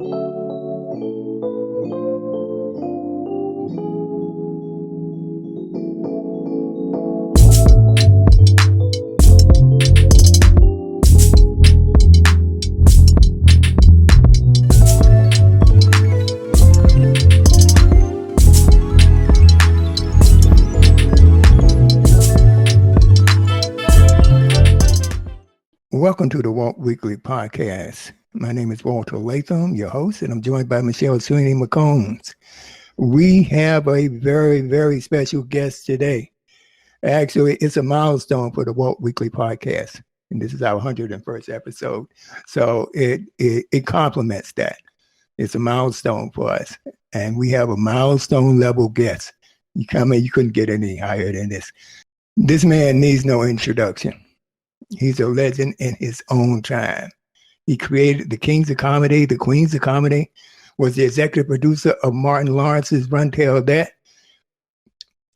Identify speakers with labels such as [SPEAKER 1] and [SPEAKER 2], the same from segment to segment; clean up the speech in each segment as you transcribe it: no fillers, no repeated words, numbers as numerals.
[SPEAKER 1] Welcome to the Walt Weekly Podcast. My name is Walter Latham, your host, and I'm joined by Michelle Sweeney McCombs. We have a very, very special guest today. Actually, it's a milestone for the Walt Weekly Podcast, and this is our 101st episode. So it complements that. It's a milestone for us, and we have a milestone level guest. You couldn't get any higher than this. This man needs no introduction. He's a legend in his own time. He created the Kings of Comedy, the Queens of Comedy, was the executive producer of Martin Lawrence's Runteldat,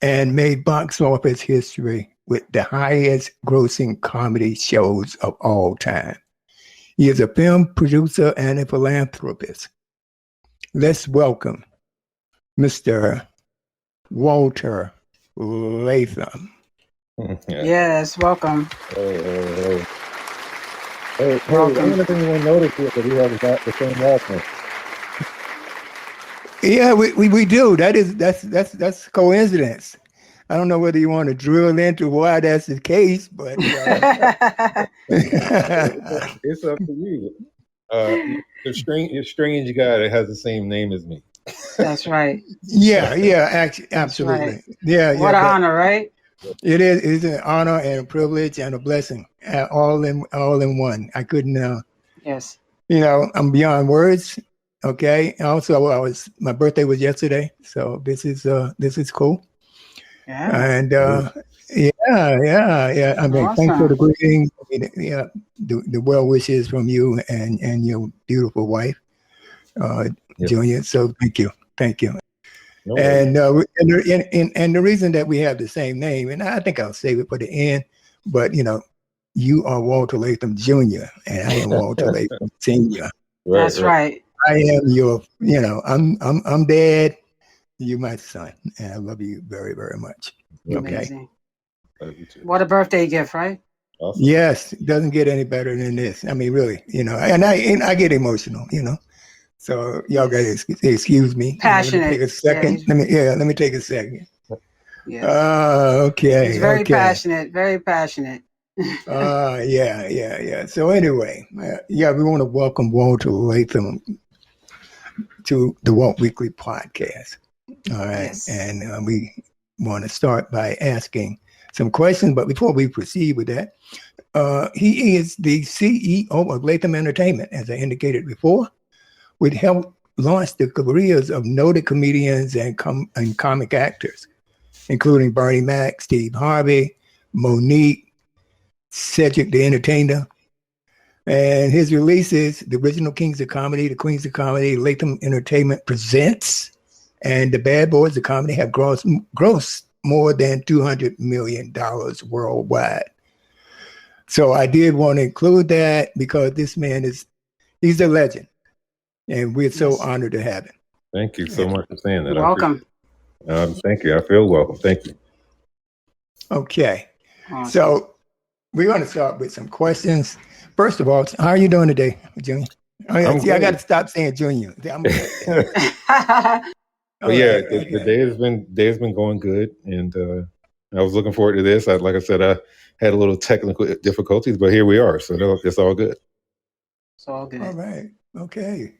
[SPEAKER 1] and made box office history with the highest grossing comedy shows of all time. He is a film producer and a philanthropist. Let's welcome Mr. Walter Latham.
[SPEAKER 2] Yes, welcome.
[SPEAKER 3] Hey, I don't know if anyone noticed it, but he has the same last name.
[SPEAKER 1] Yeah, we do. That's coincidence. I don't know whether you want to drill into why that's the case, but
[SPEAKER 3] it's up to you. You're a strange guy that has the same name as me.
[SPEAKER 2] That's right.
[SPEAKER 1] Yeah, actually, absolutely.
[SPEAKER 2] Right.
[SPEAKER 1] Yeah,
[SPEAKER 2] what an honor, right?
[SPEAKER 1] It is. It's an honor and a privilege and a blessing, all in one. I couldn't.
[SPEAKER 2] Yes.
[SPEAKER 1] I'm beyond words. Okay. Also, my birthday was yesterday, so this is cool.
[SPEAKER 2] Yeah.
[SPEAKER 1] And yeah. I mean,
[SPEAKER 2] awesome.
[SPEAKER 1] Thanks for the greetings. The well wishes from you and your beautiful wife, Junior. So thank you.
[SPEAKER 3] No
[SPEAKER 1] and the reason that we have the same name, and I think I'll save it for the end, but you are Walter Latham Jr. and I am Walter Latham Sr.
[SPEAKER 2] That's right.
[SPEAKER 1] I am your, I'm dad. You're my son, and I love you very, very much.
[SPEAKER 2] Amazing.
[SPEAKER 3] Okay.
[SPEAKER 2] What a birthday gift, right?
[SPEAKER 3] Awesome.
[SPEAKER 1] Yes, it doesn't get any better than this. I mean, really, and I get emotional, So y'all got to excuse me.
[SPEAKER 2] Passionate.
[SPEAKER 1] Let me take a second. Let me take a second.
[SPEAKER 2] Yeah.
[SPEAKER 1] Okay.
[SPEAKER 2] He's very passionate. Very passionate.
[SPEAKER 1] Yeah. So anyway, we want to welcome Walter Latham to the Walt Weekly Podcast. All right,
[SPEAKER 2] Yes.
[SPEAKER 1] And we want to start by asking some questions. But before we proceed with that, he is the CEO of Latham Entertainment, as I indicated before, which helped launch the careers of noted comedians and comic actors, including Bernie Mac, Steve Harvey, Monique, Cedric the Entertainer. And his releases, the original Kings of Comedy, the Queens of Comedy, Latham Entertainment Presents, and the Bad Boys of Comedy have grossed more than $200 million worldwide. So I did want to include that because this man he's a legend. And we're so honored to have him.
[SPEAKER 3] Thank you so much for saying that.
[SPEAKER 2] You're welcome.
[SPEAKER 3] Thank you. I feel welcome. Thank you.
[SPEAKER 1] Okay.
[SPEAKER 2] Awesome.
[SPEAKER 1] So we're going to start with some questions. First of all, how are you doing today, Junior? I got to stop saying Junior.
[SPEAKER 3] The day has been going good, and I was looking forward to this. Like I said, I had a little technical difficulties, but here we are. So it's all good.
[SPEAKER 2] It's all good.
[SPEAKER 1] All right. Okay.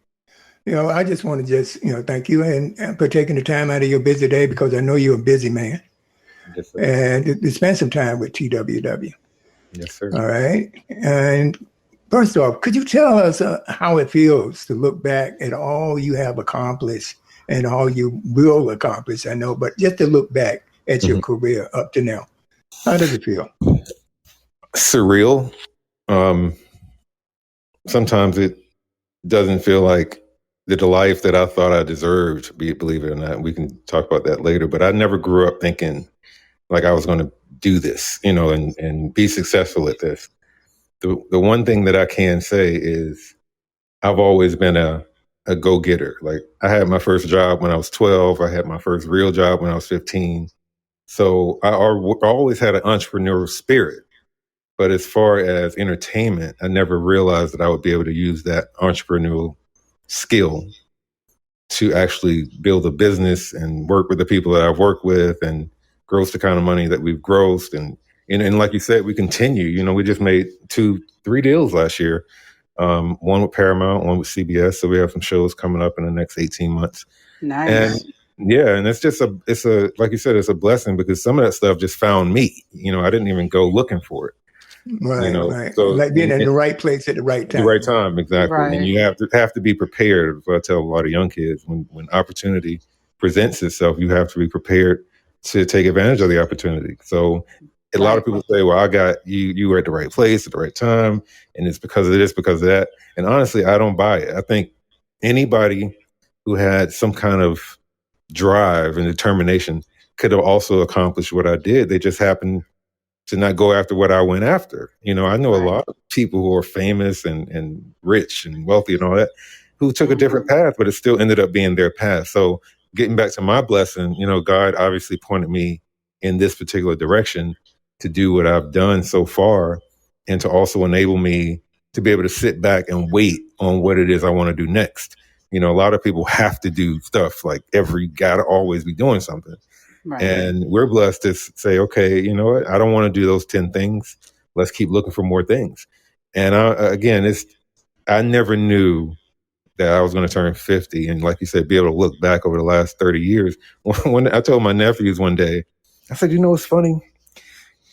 [SPEAKER 1] I just want to thank you and for taking the time out of your busy day, because I know you're a busy man.
[SPEAKER 3] Yes, sir.
[SPEAKER 1] And to spend some time with TWW.
[SPEAKER 3] Yes, sir.
[SPEAKER 1] All right. And first off, could you tell us how it feels to look back at all you have accomplished and all you will accomplish, I know, but just to look back at your career up to now? How does it feel?
[SPEAKER 3] Surreal. Sometimes it doesn't feel like the life that I thought I deserved, believe it or not. We can talk about that later, but I never grew up thinking like I was going to do this, and be successful at this. The one thing that I can say is I've always been a a go-getter. Like I had my first job when I was 12. I had my first real job when I was 15. So I always had an entrepreneurial spirit. But as far as entertainment, I never realized that I would be able to use that entrepreneurial skill to actually build a business and work with the people that I've worked with and gross the kind of money that we've grossed. And like you said, we continue. You know, we just made 2-3 deals last year. One with Paramount, one with CBS. So we have some shows coming up in the next 18 months.
[SPEAKER 2] Nice.
[SPEAKER 3] And yeah, and it's a like you said, it's a blessing because some of that stuff just found me. You know, I didn't even go looking for it.
[SPEAKER 1] Right,
[SPEAKER 3] You know,
[SPEAKER 1] right.
[SPEAKER 3] so
[SPEAKER 1] Like being in the right place at the right time.
[SPEAKER 3] the right time, exactly.
[SPEAKER 2] Right.
[SPEAKER 3] And you have to be prepared. That's what I tell a lot of young kids. When opportunity presents itself, you have to be prepared to take advantage of the opportunity. So a lot of people say, well, I got you were at the right place at the right time, and it's because of this, because of that. And honestly, I don't buy it. I think anybody who had some kind of drive and determination could have also accomplished what I did. They just happened to not go after what I went after. You know, I know a lot of people who are famous and rich and wealthy and all that who took a different path, but it still ended up being their path. So getting back to my blessing, you know, God obviously pointed me in this particular direction to do what I've done so far and to also enable me to be able to sit back and wait on what it is I want to do next. You know, a lot of people have to do stuff like gotta always be doing something.
[SPEAKER 2] Right.
[SPEAKER 3] And we're blessed to say, okay, you know what? I don't want to do those 10 things. Let's keep looking for more things. And I never knew that I was going to turn 50. And like you said, be able to look back over the last 30 years. When I told my nephews one day, I said, you know, what's funny?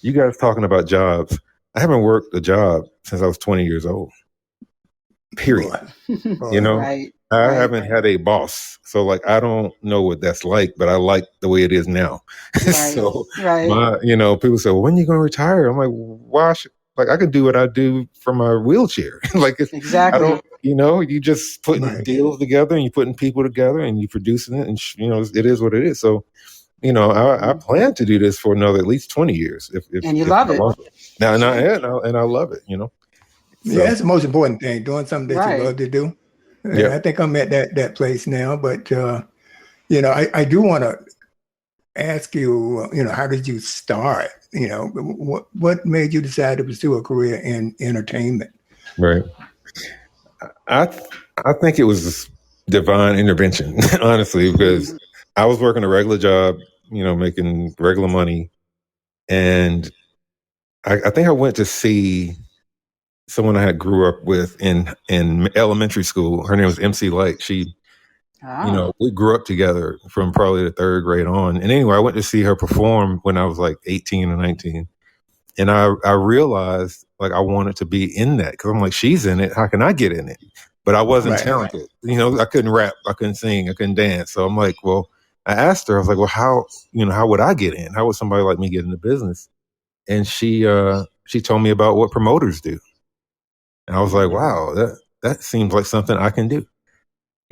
[SPEAKER 3] You guys talking about jobs. I haven't worked a job since I was 20 years old. Period. You know, I haven't had a boss. So like, I don't know what that's like, but I like the way it is now. So, you know, people say, well, when are you going to retire? I'm like, why I can do what I do from my wheelchair. Like, I don't, you know, you just putting deals together and you putting people together and you producing it and, you know, it is what it is. So, you know, I plan to do this for another at least 20 years.
[SPEAKER 2] And you love it.
[SPEAKER 3] Now, and I love it, you know. So.
[SPEAKER 1] Yeah, that's the most important thing, doing something that you love to do.
[SPEAKER 3] Yeah.
[SPEAKER 1] I think I'm at that place now, but, you know, I do want to ask you, you know, how did you start? You know, what made you decide to pursue a career in entertainment?
[SPEAKER 3] Right. I think it was divine intervention, honestly, because I was working a regular job, you know, making regular money. And I think I went to see someone I had grew up with in elementary school. Her name was MC Light. She, you know, we grew up together from probably the 3rd grade on. And anyway, I went to see her perform when I was like 18 or 19. And I realized like I wanted to be in that because I'm like, she's in it. How can I get in it? But I wasn't talented. You know, I couldn't rap. I couldn't sing. I couldn't dance. So I'm like, well, I asked her, I was like, well, how would I get in? How would somebody like me get in the business? And she told me about what promoters do. And I was like, wow, that seems like something I can do,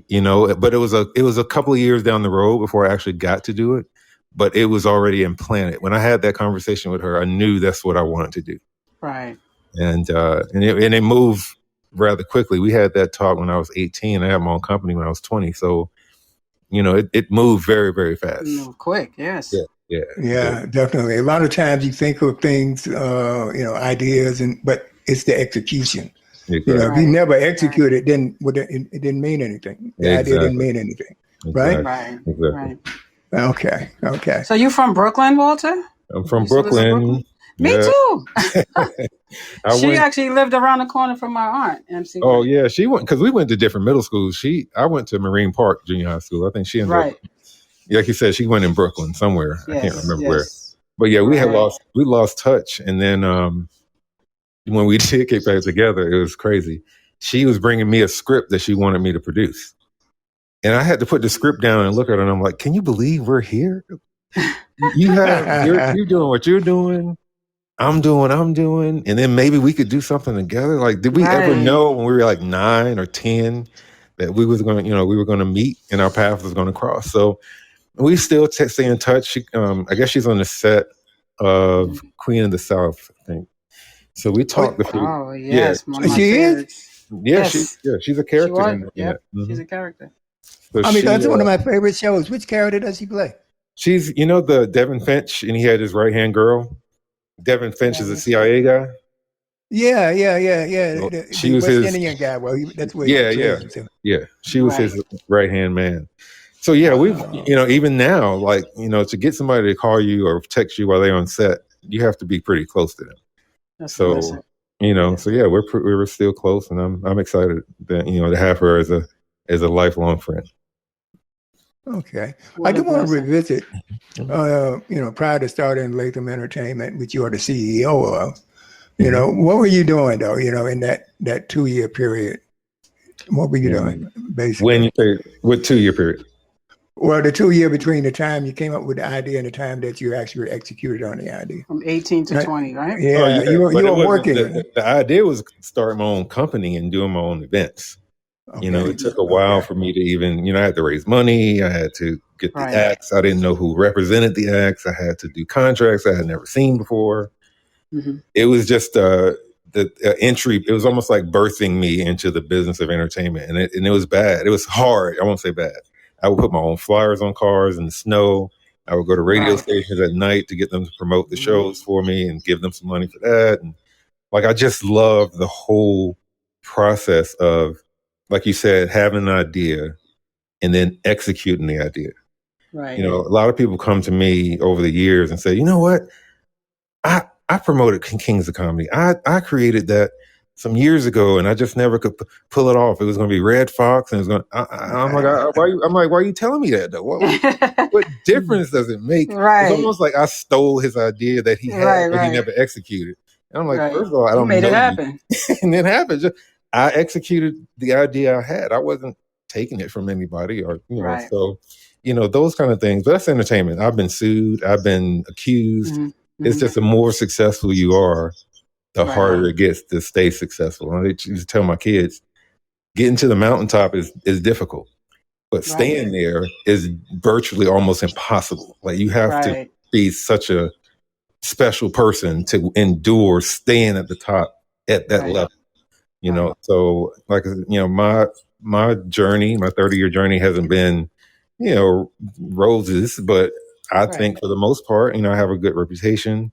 [SPEAKER 3] you know, but it was a couple of years down the road before I actually got to do it, but it was already implanted. When I had that conversation with her, I knew that's what I wanted to do.
[SPEAKER 2] Right.
[SPEAKER 3] And it moved rather quickly. We had that talk when I was 18. I had my own company when I was 20. So, you know, it moved very, very fast.
[SPEAKER 2] Quick. Yes.
[SPEAKER 1] Yeah, definitely. A lot of times you think of things, you know, ideas, but it's the execution.
[SPEAKER 3] Exactly.
[SPEAKER 1] You know, if you never execute it, then it didn't mean anything. The idea didn't mean anything, right?
[SPEAKER 2] Right.
[SPEAKER 3] Exactly.
[SPEAKER 1] Right. Okay.
[SPEAKER 2] So you from Brooklyn, Walter?
[SPEAKER 3] I'm from Brooklyn.
[SPEAKER 2] Me too.
[SPEAKER 3] She
[SPEAKER 2] actually lived around the corner from my aunt, MC.
[SPEAKER 3] Oh yeah, she went because we went to different middle schools. I went to Marine Park Junior High School. I think she ended up, like you said, she went in Brooklyn somewhere. I can't remember where. But yeah, we lost touch, and then when we did get back together, it was crazy. She was bringing me a script that she wanted me to produce. And I had to put the script down and look at her and I'm like, can you believe we're here? You're doing what you're doing. I'm doing. And then maybe we could do something together. Like, did we ever know when we were like 9 or 10 that we were going to meet and our path was going to cross? So we still stay in touch. I guess she's on the set of Queen of the South, I think. So we talked.
[SPEAKER 2] Oh yes,
[SPEAKER 1] she is.
[SPEAKER 3] Yeah,
[SPEAKER 2] Yes.
[SPEAKER 3] she's a
[SPEAKER 2] She
[SPEAKER 3] character
[SPEAKER 2] was.
[SPEAKER 3] in
[SPEAKER 2] Yep.
[SPEAKER 3] that.
[SPEAKER 2] She's a character.
[SPEAKER 3] So
[SPEAKER 1] I mean, that's one of my favorite shows. Which character does she play?
[SPEAKER 3] she's the Devin Finch, and he had his right hand girl. Devin Finch is a CIA guy.
[SPEAKER 1] Yeah.
[SPEAKER 3] Well, she
[SPEAKER 1] The
[SPEAKER 3] was
[SPEAKER 1] West
[SPEAKER 3] his.
[SPEAKER 1] Indian guy. Well, that's where he
[SPEAKER 3] Yeah,
[SPEAKER 1] portrays himself.
[SPEAKER 3] yeah. She was
[SPEAKER 2] Right.
[SPEAKER 3] his right hand man. So yeah, we've even now, like to get somebody to call you or text you while they're on set, you have to be pretty close to them.
[SPEAKER 2] That's
[SPEAKER 3] So
[SPEAKER 2] amazing.
[SPEAKER 3] so yeah, we're still close, and I'm excited that to have her as a lifelong friend.
[SPEAKER 1] Okay.
[SPEAKER 2] What
[SPEAKER 1] I do
[SPEAKER 2] a
[SPEAKER 1] want to
[SPEAKER 2] blessing.
[SPEAKER 1] revisit, prior to starting Latham Entertainment, which you are the CEO of, what were you doing though, in that 2-year period? What were you doing, basically?
[SPEAKER 3] When you say what 2-year period?
[SPEAKER 1] Well, the 2 year between the time you came up with the idea and the time that you actually executed on the idea.
[SPEAKER 2] From 18 to 20, right?
[SPEAKER 1] Yeah, you were working.
[SPEAKER 3] The idea was starting my own company and doing my own events.
[SPEAKER 1] Okay.
[SPEAKER 3] It took a while for me to even, I had to raise money. I had to get the acts. I didn't know who represented the acts. I had to do contracts I had never seen before. Mm-hmm. It was just the entry. It was almost like birthing me into the business of entertainment. And it was bad. It was hard. I won't say bad. I would put my own flyers on cars in the snow. I would go to radio stations at night to get them to promote the shows for me and give them some money for that. And I just loved the whole process of, like you said, having an idea and then executing the idea.
[SPEAKER 2] Right.
[SPEAKER 3] A lot of people come to me over the years and say, you know what? I promoted Kings of Comedy. I created that some years ago, and I just never could pull it off. It was going to be Red Fox, and it was going. I'm like, why are you telling me that though? What difference does it make?
[SPEAKER 2] Right.
[SPEAKER 3] It's almost like I stole his idea that he had, but he never executed. And I'm like, first of all, I don't
[SPEAKER 2] made
[SPEAKER 3] know
[SPEAKER 2] it happen,
[SPEAKER 3] and it happened. I executed the idea I had. I wasn't taking it from anybody, or so those kind of things. But that's entertainment. I've been sued. I've been accused. Mm-hmm. It's just the more successful you are, the harder it gets to stay successful. I used to tell my kids, getting to the mountaintop is difficult, but staying there is virtually almost impossible. Like you have to be such a special person to endure staying at the top at that level. So my journey, my 30-year journey hasn't been, roses, but I think for the most part, I have a good reputation.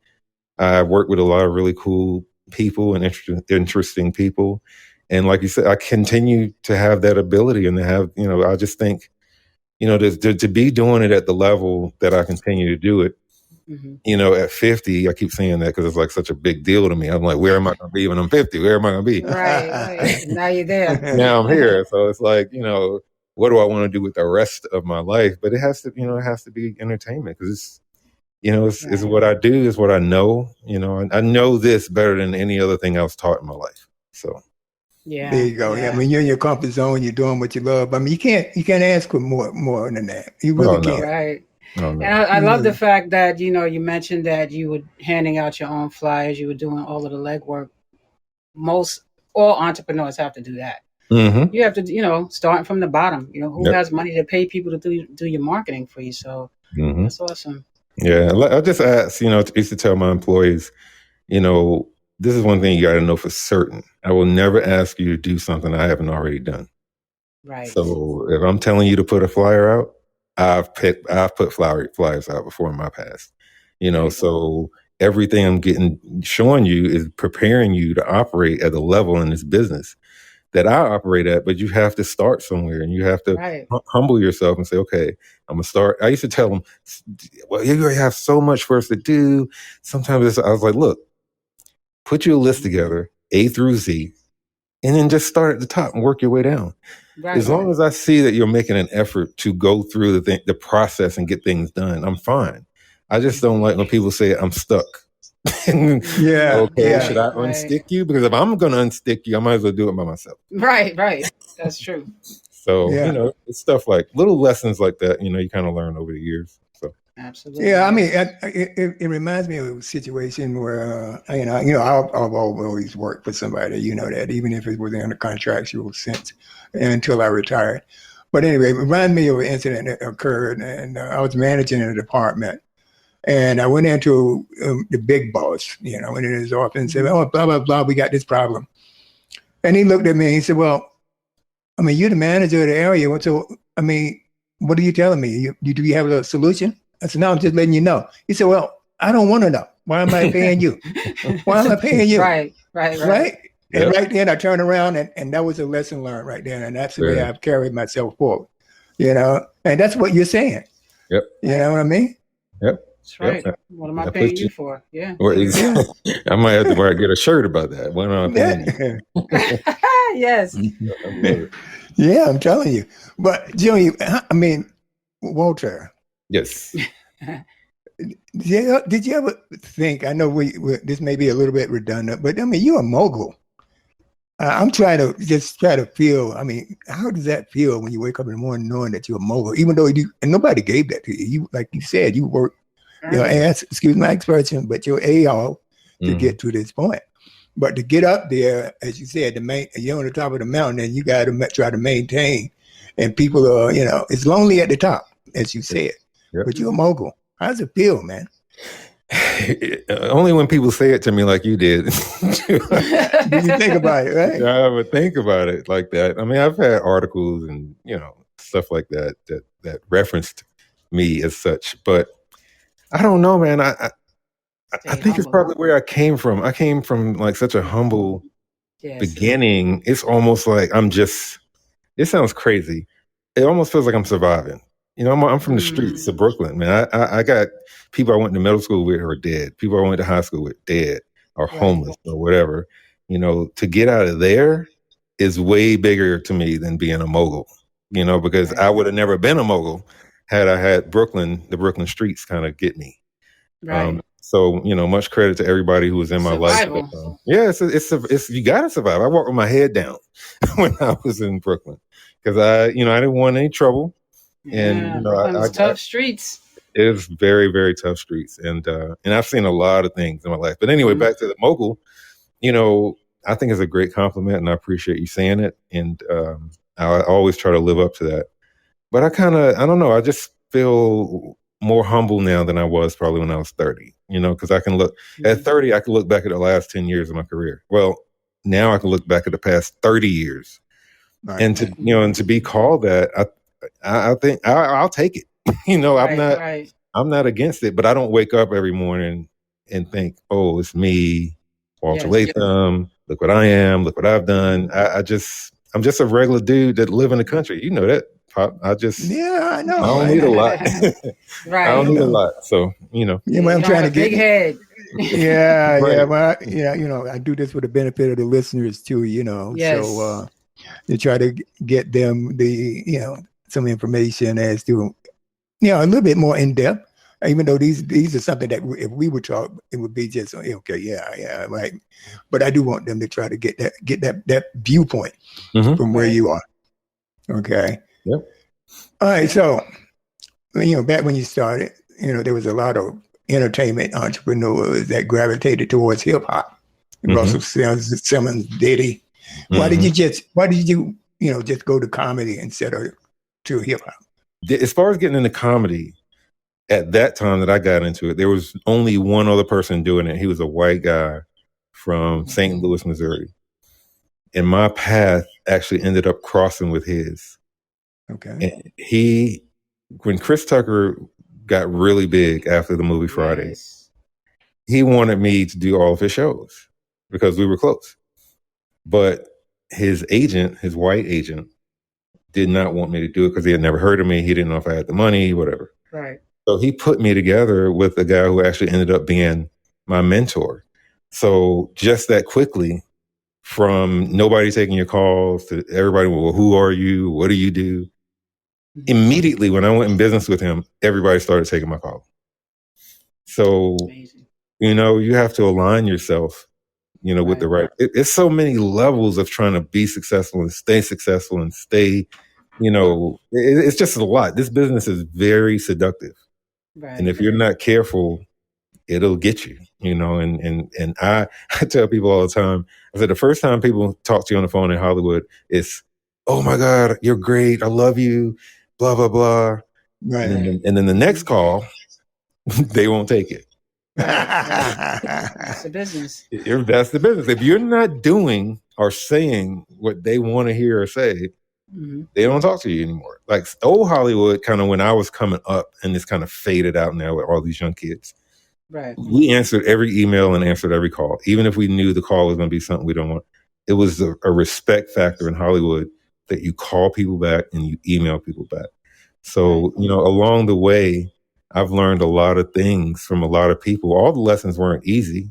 [SPEAKER 3] I've worked with a lot of really cool people and interesting people. And like you said, I continue to have that ability and to have, I just think, to be doing it at the level that I continue to do it, at 50, I keep saying that because it's like such a big deal to me. I'm like, where am I going to be when I'm 50? Where am I going to be?
[SPEAKER 2] Right. Now you're there.
[SPEAKER 3] Now I'm here. So it's like, what do I want to do with the rest of my life? But it has to, be entertainment because it's what I do, is what I know. I know this better than any other thing I was taught in my life. So
[SPEAKER 1] there you go. Yeah. I mean, you're in your comfort zone. You're doing what you love. I mean, you can't ask for more than that. You really can't.
[SPEAKER 2] Right. Oh, no. And I love the fact that you mentioned that you were handing out your own flyers. You were doing all of the legwork. All entrepreneurs have to do that. Mm-hmm. You have to, starting from the bottom. Who has money to pay people to do your marketing for you? So that's awesome.
[SPEAKER 3] Yeah, I just ask, used to tell my employees, this is one thing you got to know for certain. I will never ask you to do something I haven't already done.
[SPEAKER 2] Right.
[SPEAKER 3] So if I'm telling you to put a flyer out, I've put flyers out before in my past. So everything I'm showing you is preparing you to operate at a level in this business that I operate at, but you have to start somewhere and you have to humble yourself and say, okay, I'm going to start. I used to tell them, well, you already have so much for us to do. Sometimes I was like, look, put your list together, A through Z, and then just start at the top and work your way down. Right, as long as I see that you're making an effort to go through the process and get things done, I'm fine. I just don't like when people say I'm stuck. Should I unstick you? Because if I'm going to unstick you, I might as well do it by myself.
[SPEAKER 2] Right. That's true.
[SPEAKER 3] So, it's stuff like little lessons like that, you kind of learn over the years. So.
[SPEAKER 2] Absolutely.
[SPEAKER 1] Yeah, I mean, it reminds me of a situation where, I've always worked for somebody, that, even if it was in a contractual sense until I retired. But anyway, it reminded me of an incident that occurred, and I was managing a department. And I went into the big boss, went in his office and said, oh, blah, blah, blah, we got this problem. And he looked at me and he said, well, I mean, you're the manager of the area. So, I mean, what are you telling me? Do you have a solution? I said, no, I'm just letting you know. He said, well, I don't want to know. Why am I paying you? Why am I paying you?
[SPEAKER 2] Right.
[SPEAKER 1] And right then I turned around and that was a lesson learned right there. And that's the way I've carried myself forward, and that's what you're saying.
[SPEAKER 3] Yep.
[SPEAKER 1] You know what I mean?
[SPEAKER 3] Yep.
[SPEAKER 2] That's right.
[SPEAKER 3] Yep.
[SPEAKER 2] What am I paying you for? Yeah.
[SPEAKER 3] I might have to get a shirt about that. What am I paying you?
[SPEAKER 2] Yes.
[SPEAKER 1] Yeah, I'm telling you. But Joey, I mean, Walter.
[SPEAKER 3] Yes.
[SPEAKER 1] Did you ever think? I know this may be a little bit redundant, but I mean, you're a mogul. I'm trying to feel. I mean, how does that feel when you wake up in the morning knowing that you're a mogul, even though and nobody gave that to you? You, like you said, you work your ass. Excuse my expression, but your a-hole to get to this point. But to get up there, as you said, you're on the top of the mountain, and you got to try to maintain. And people are, it's lonely at the top, as you said. Yep. But you're a mogul. How does it feel, man?
[SPEAKER 3] Only when people say it to me like you did.
[SPEAKER 1] You think about it, right?
[SPEAKER 3] I would think about it like that. I mean, I've had articles and stuff like that referenced me as such, but I don't know, man. I think it's probably where I came from. I came from like such a humble beginning. It's almost like it sounds crazy. It almost feels like I'm surviving. I'm from the streets of Brooklyn, man. I got people I went to middle school with who are dead. People I went to high school with dead or homeless or whatever. To get out of there is way bigger to me than being a mogul, because I would have never been a mogul had I had the Brooklyn streets kind of get me.
[SPEAKER 2] Right.
[SPEAKER 3] So, much credit to everybody who was in my life. Yeah, it's you got to survive. I walked with my head down when I was in Brooklyn because I didn't want any trouble. And
[SPEAKER 2] tough streets.
[SPEAKER 3] It was very, very tough streets, and I've seen a lot of things in my life. But anyway, back to the mogul. I think it's a great compliment, and I appreciate you saying it. And I always try to live up to that. But I don't know. I just feel more humble now than I was probably when I was 30. Because I can look at 30, I can look back at the last 10 years of my career. Well, now I can look back at the past 30 years, and to be called that, I think I'll take it. I'm not against it, but I don't wake up every morning and think, oh, it's me, Walter Latham. Look what I am. Look what I've done. I'm just a regular dude that live in the country. You know that, Pop. I know. I don't need a lot.
[SPEAKER 2] Right.
[SPEAKER 3] I don't need a lot. So,
[SPEAKER 1] Yeah, well, I'm trying to get
[SPEAKER 2] big head.
[SPEAKER 1] Yeah, right. Well, I do this for the benefit of the listeners too,
[SPEAKER 2] Yes.
[SPEAKER 1] So to try to get them some information as to, a little bit more in depth, even though these are something that if we would talk, it would be just, okay, yeah, right. But I do want them to try to get that viewpoint from where you are. Okay.
[SPEAKER 3] Yep.
[SPEAKER 1] All right. So, back when you started, there was a lot of entertainment entrepreneurs that gravitated towards hip hop. Russell Simmons, Diddy. Why did you just go to comedy instead of to hip hop?
[SPEAKER 3] As far as getting into comedy, at that time that I got into it, there was only one other person doing it. He was a white guy from St. Louis, Missouri. And my path actually ended up crossing with his. Okay. And when Chris Tucker got really big after the movie Friday, he wanted me to do all of his shows because we were close. But his white agent, did not want me to do it because he had never heard of me. He didn't know if I had the money, whatever.
[SPEAKER 2] Right.
[SPEAKER 3] So he put me together with a guy who actually ended up being my mentor. So just that quickly, from nobody taking your calls to everybody, well, who are you? What do you do? Immediately when I went in business with him, everybody started taking my call. So,
[SPEAKER 2] Amazing.
[SPEAKER 3] You have to align yourself, with the right. It's so many levels of trying to be successful and stay successful and stay, it's just a lot. This business is very seductive. Right. And if you're not careful, it'll get you, and I tell people all the time, I said, the first time people talk to you on the phone in Hollywood, it's, oh my God, you're great. I love you, blah, blah, blah. Right. And then the next call, they won't take it.
[SPEAKER 2] That's the business.
[SPEAKER 3] That's the business. If you're not doing or saying what they want to hear or say, they don't talk to you anymore. Like old Hollywood, kind of when I was coming up, and it's kind of faded out now with all these young kids.
[SPEAKER 2] Right.
[SPEAKER 3] We answered every email and answered every call, even if we knew the call was going to be something we don't want. It was a respect factor in Hollywood that you call people back and you email people back. So, along the way, I've learned a lot of things from a lot of people. All the lessons weren't easy,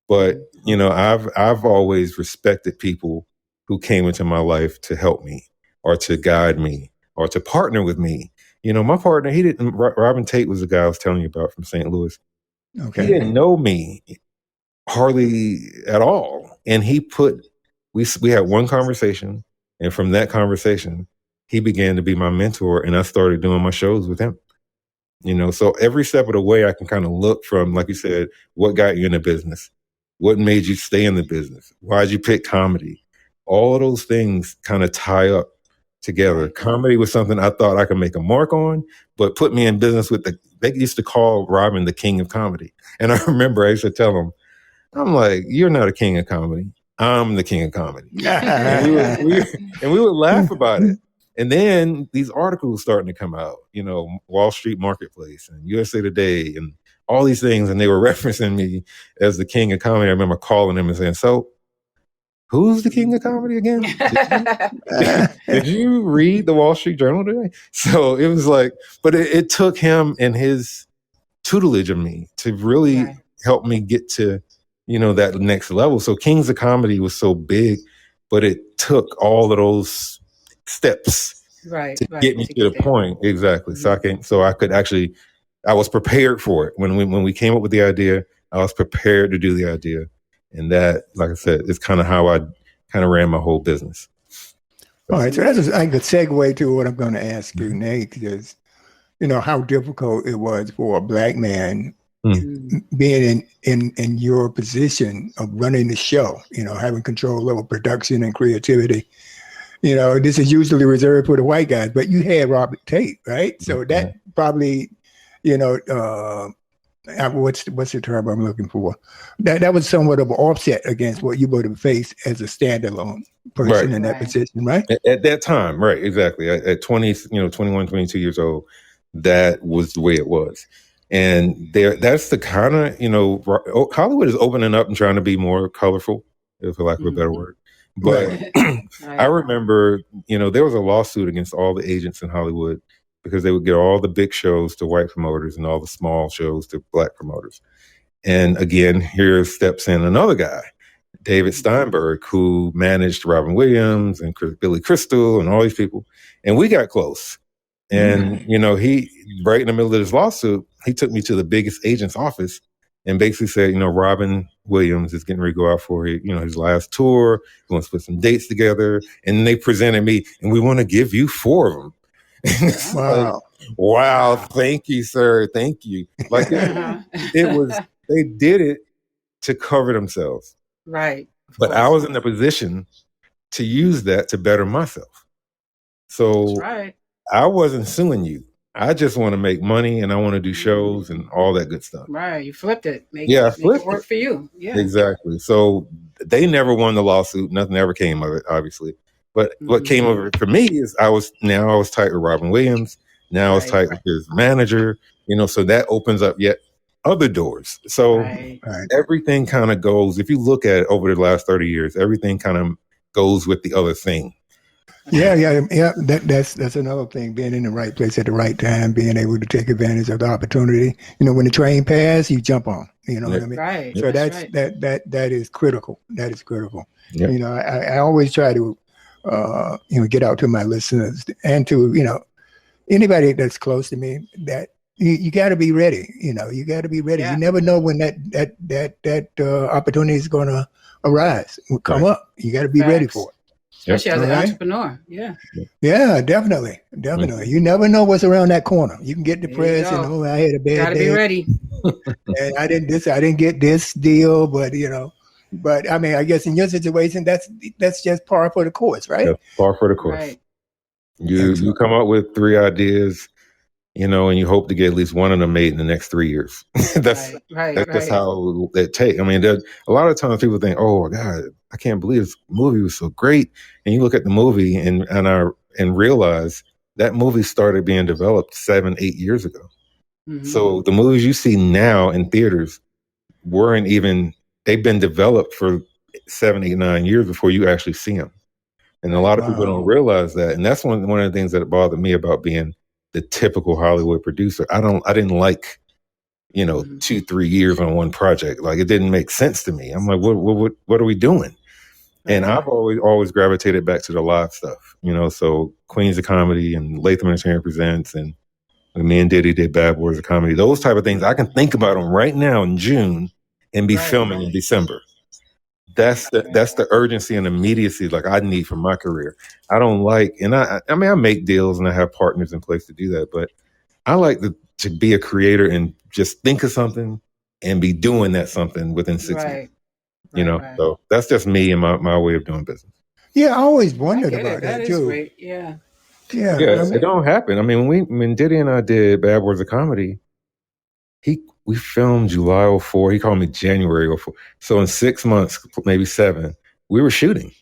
[SPEAKER 3] but, I've always respected people who came into my life to help me or to guide me or to partner with me. My partner, Robin Tate was the guy I was telling you about from St. Louis. Okay. He didn't know me hardly at all. And we had one conversation. And from that conversation, he began to be my mentor. And I started doing my shows with him. So every step of the way, I can kind of look from, like you said, what got you in the business? What made you stay in the business? Why'd you pick comedy? All of those things kind of tie up together. Comedy was something I thought I could make a mark on, but put me in business with they used to call Robin the king of comedy. And I remember I used to tell him, I'm like, you're not a king of comedy. I'm the king of comedy. and we would laugh about it. And then these articles starting to come out, Wall Street Marketplace and USA Today and all these things. And they were referencing me as the king of comedy. I remember calling them and saying, so who's the king of comedy again? Did you read the Wall Street Journal today? So it was like, but it took him and his tutelage of me to really help me get to, that next level. So Kings of Comedy was so big, but it took all of those steps to get me to the point. Exactly. So I could actually, I was prepared for it. When we came up with the idea, I was prepared to do the idea. And that, like I said, is kind of how I kind of ran my whole business.
[SPEAKER 1] All right. So that's a good segue to what I'm going to ask you, Nate, is, how difficult it was for a Black man being in your position of running the show, having control over production and creativity. This is usually reserved for the white guys, but you had Robert Tate, right? So that probably, what's the term I'm looking for? That was somewhat of an offset against what you would have faced as a standalone person in that position, right?
[SPEAKER 3] At that time, right, exactly. At 20, 21, 22 years old, that was the way it was. And that's the kind of, Hollywood is opening up and trying to be more colorful, for lack of a better word. But I remember, there was a lawsuit against all the agents in Hollywood because they would get all the big shows to white promoters and all the small shows to Black promoters. And again, here steps in another guy, David Steinberg, who managed Robin Williams and Billy Crystal and all these people. And we got close. And, he, right in the middle of this lawsuit, he took me to the biggest agent's office and basically said, Robin Williams is getting ready to go out for, his last tour. He wants to put some dates together. And they presented me, and we want to give you 4 of them.
[SPEAKER 1] Wow.
[SPEAKER 3] Wow. Thank you, sir. Thank you. Like it was, they did it to cover themselves.
[SPEAKER 2] Right.
[SPEAKER 3] But I was in the position to use that to better myself. So I wasn't suing you. I just want to make money and I want to do shows and all that good stuff.
[SPEAKER 2] Right. You flipped it. Make it work for you. Yeah.
[SPEAKER 3] Exactly. So they never won the lawsuit. Nothing ever came of it, obviously. But what came of it for me is I was tight with Robin Williams. Now I was tight with his manager, so that opens up yet other doors. So everything kind of goes, if you look at it over the last 30 years, everything kind of goes with the other thing.
[SPEAKER 1] Yeah. That's another thing, being in the right place at the right time, being able to take advantage of the opportunity. When the train passes, you jump on, what I mean?
[SPEAKER 2] Right.
[SPEAKER 1] So that is critical. That is critical. Yep. I always try to, get out to my listeners and to, anybody that's close to me, that you got to be ready. You got to be ready. Yeah. You never know when that opportunity is going to arise, come up. You got to be ready for it.
[SPEAKER 2] Especially as an entrepreneur. Yeah.
[SPEAKER 1] Yeah, definitely. You never know what's around that corner. You can get depressed and I had a bad day.
[SPEAKER 2] Gotta be ready.
[SPEAKER 1] And I didn't get this deal, but I mean, I guess in your situation, that's just par for the course, right?
[SPEAKER 3] That's par for the course. Right. You come up with 3 ideas, and you hope to get at least one of them made in the next 3 years. That's just how it takes. I mean, a lot of times people think, "Oh God, I can't believe this movie was so great," and you look at the movie and realize that movie started being developed 7-8 years ago. Mm-hmm. So the movies you see now in theaters they've been developed for 7, 8, 9 years before you actually see them. And a lot of people don't realize that. And that's one of the things that bothered me about being the typical Hollywood producer. I didn't like, 2-3 years on one project. Like, it didn't make sense to me. I'm like, what are we doing? And I've always gravitated back to the live stuff, so Queens of Comedy and Latham Entertainment Presents, and me and Diddy did Bad Boys of Comedy. Those type of things, I can think about them right now in June and be filming in December. That's the urgency and immediacy like I need for my career. I don't like, and I make deals and I have partners in place to do that, but I like to be a creator and just think of something and be doing that something within 6 months. So that's just me and my way of doing business.
[SPEAKER 1] Yeah, I always wondered about that too.
[SPEAKER 2] Great. Yeah.
[SPEAKER 3] It don't happen. I mean, when Diddy and I did Bad Boys of Comedy, we filmed July 04. He called me January 04. So in 6 months, maybe 7, we were shooting.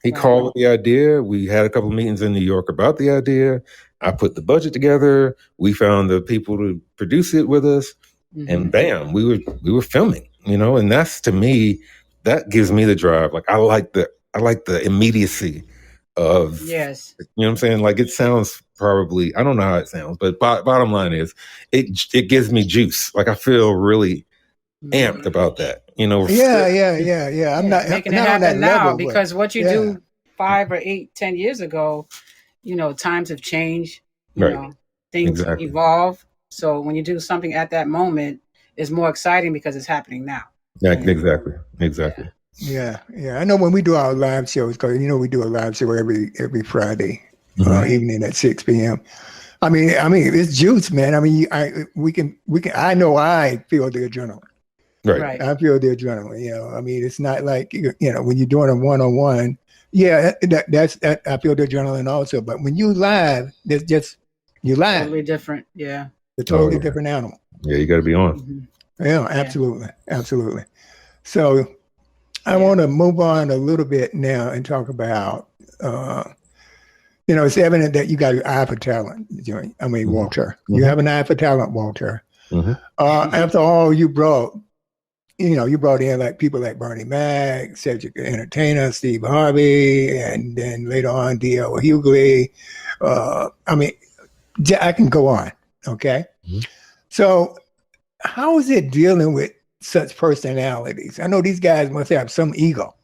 [SPEAKER 3] He called with the idea. We had a couple of meetings in New York about the idea. I put the budget together. We found the people to produce it with us, and bam, we were filming. And that's, to me, that gives me the drive. Like I like the immediacy of, yes, you know what I'm saying? Like, it sounds probably, I don't know how it sounds, but bottom line is it gives me juice. Like, I feel really amped about that,
[SPEAKER 1] Yeah. I'm not
[SPEAKER 2] making
[SPEAKER 1] not
[SPEAKER 2] it
[SPEAKER 1] on that
[SPEAKER 2] happen now
[SPEAKER 1] level,
[SPEAKER 2] because what you do 5 or 8, 10 years ago, times have changed, things evolve. So when you do something at that moment, it's more exciting because it's happening now.
[SPEAKER 3] Yeah, exactly.
[SPEAKER 1] Yeah. I know when we do our live shows, because we do a live show every Friday evening at 6 p.m. I mean, it's juice, man. I mean, we can. I know I feel the adrenaline.
[SPEAKER 3] Right.
[SPEAKER 1] I feel the adrenaline. I mean, it's not like when you're doing a one-on-one. Yeah, that's I feel the adrenaline also. But when you live, there's just you live.
[SPEAKER 2] Totally different. Yeah.
[SPEAKER 1] A totally different animal.
[SPEAKER 3] Yeah, you got to be on.
[SPEAKER 1] Mm-hmm. Yeah, absolutely. So I want to move on a little bit now and talk about, it's evident that you got an eye for talent. I mean, Walter, you have an eye for talent, Walter. After all, you brought in like people like Bernie Mac, Cedric the Entertainer, Steve Harvey, and then later on D.L. Hughley. I mean, I can go on. Okay. So how is it dealing with such personalities? I know these guys must have some ego,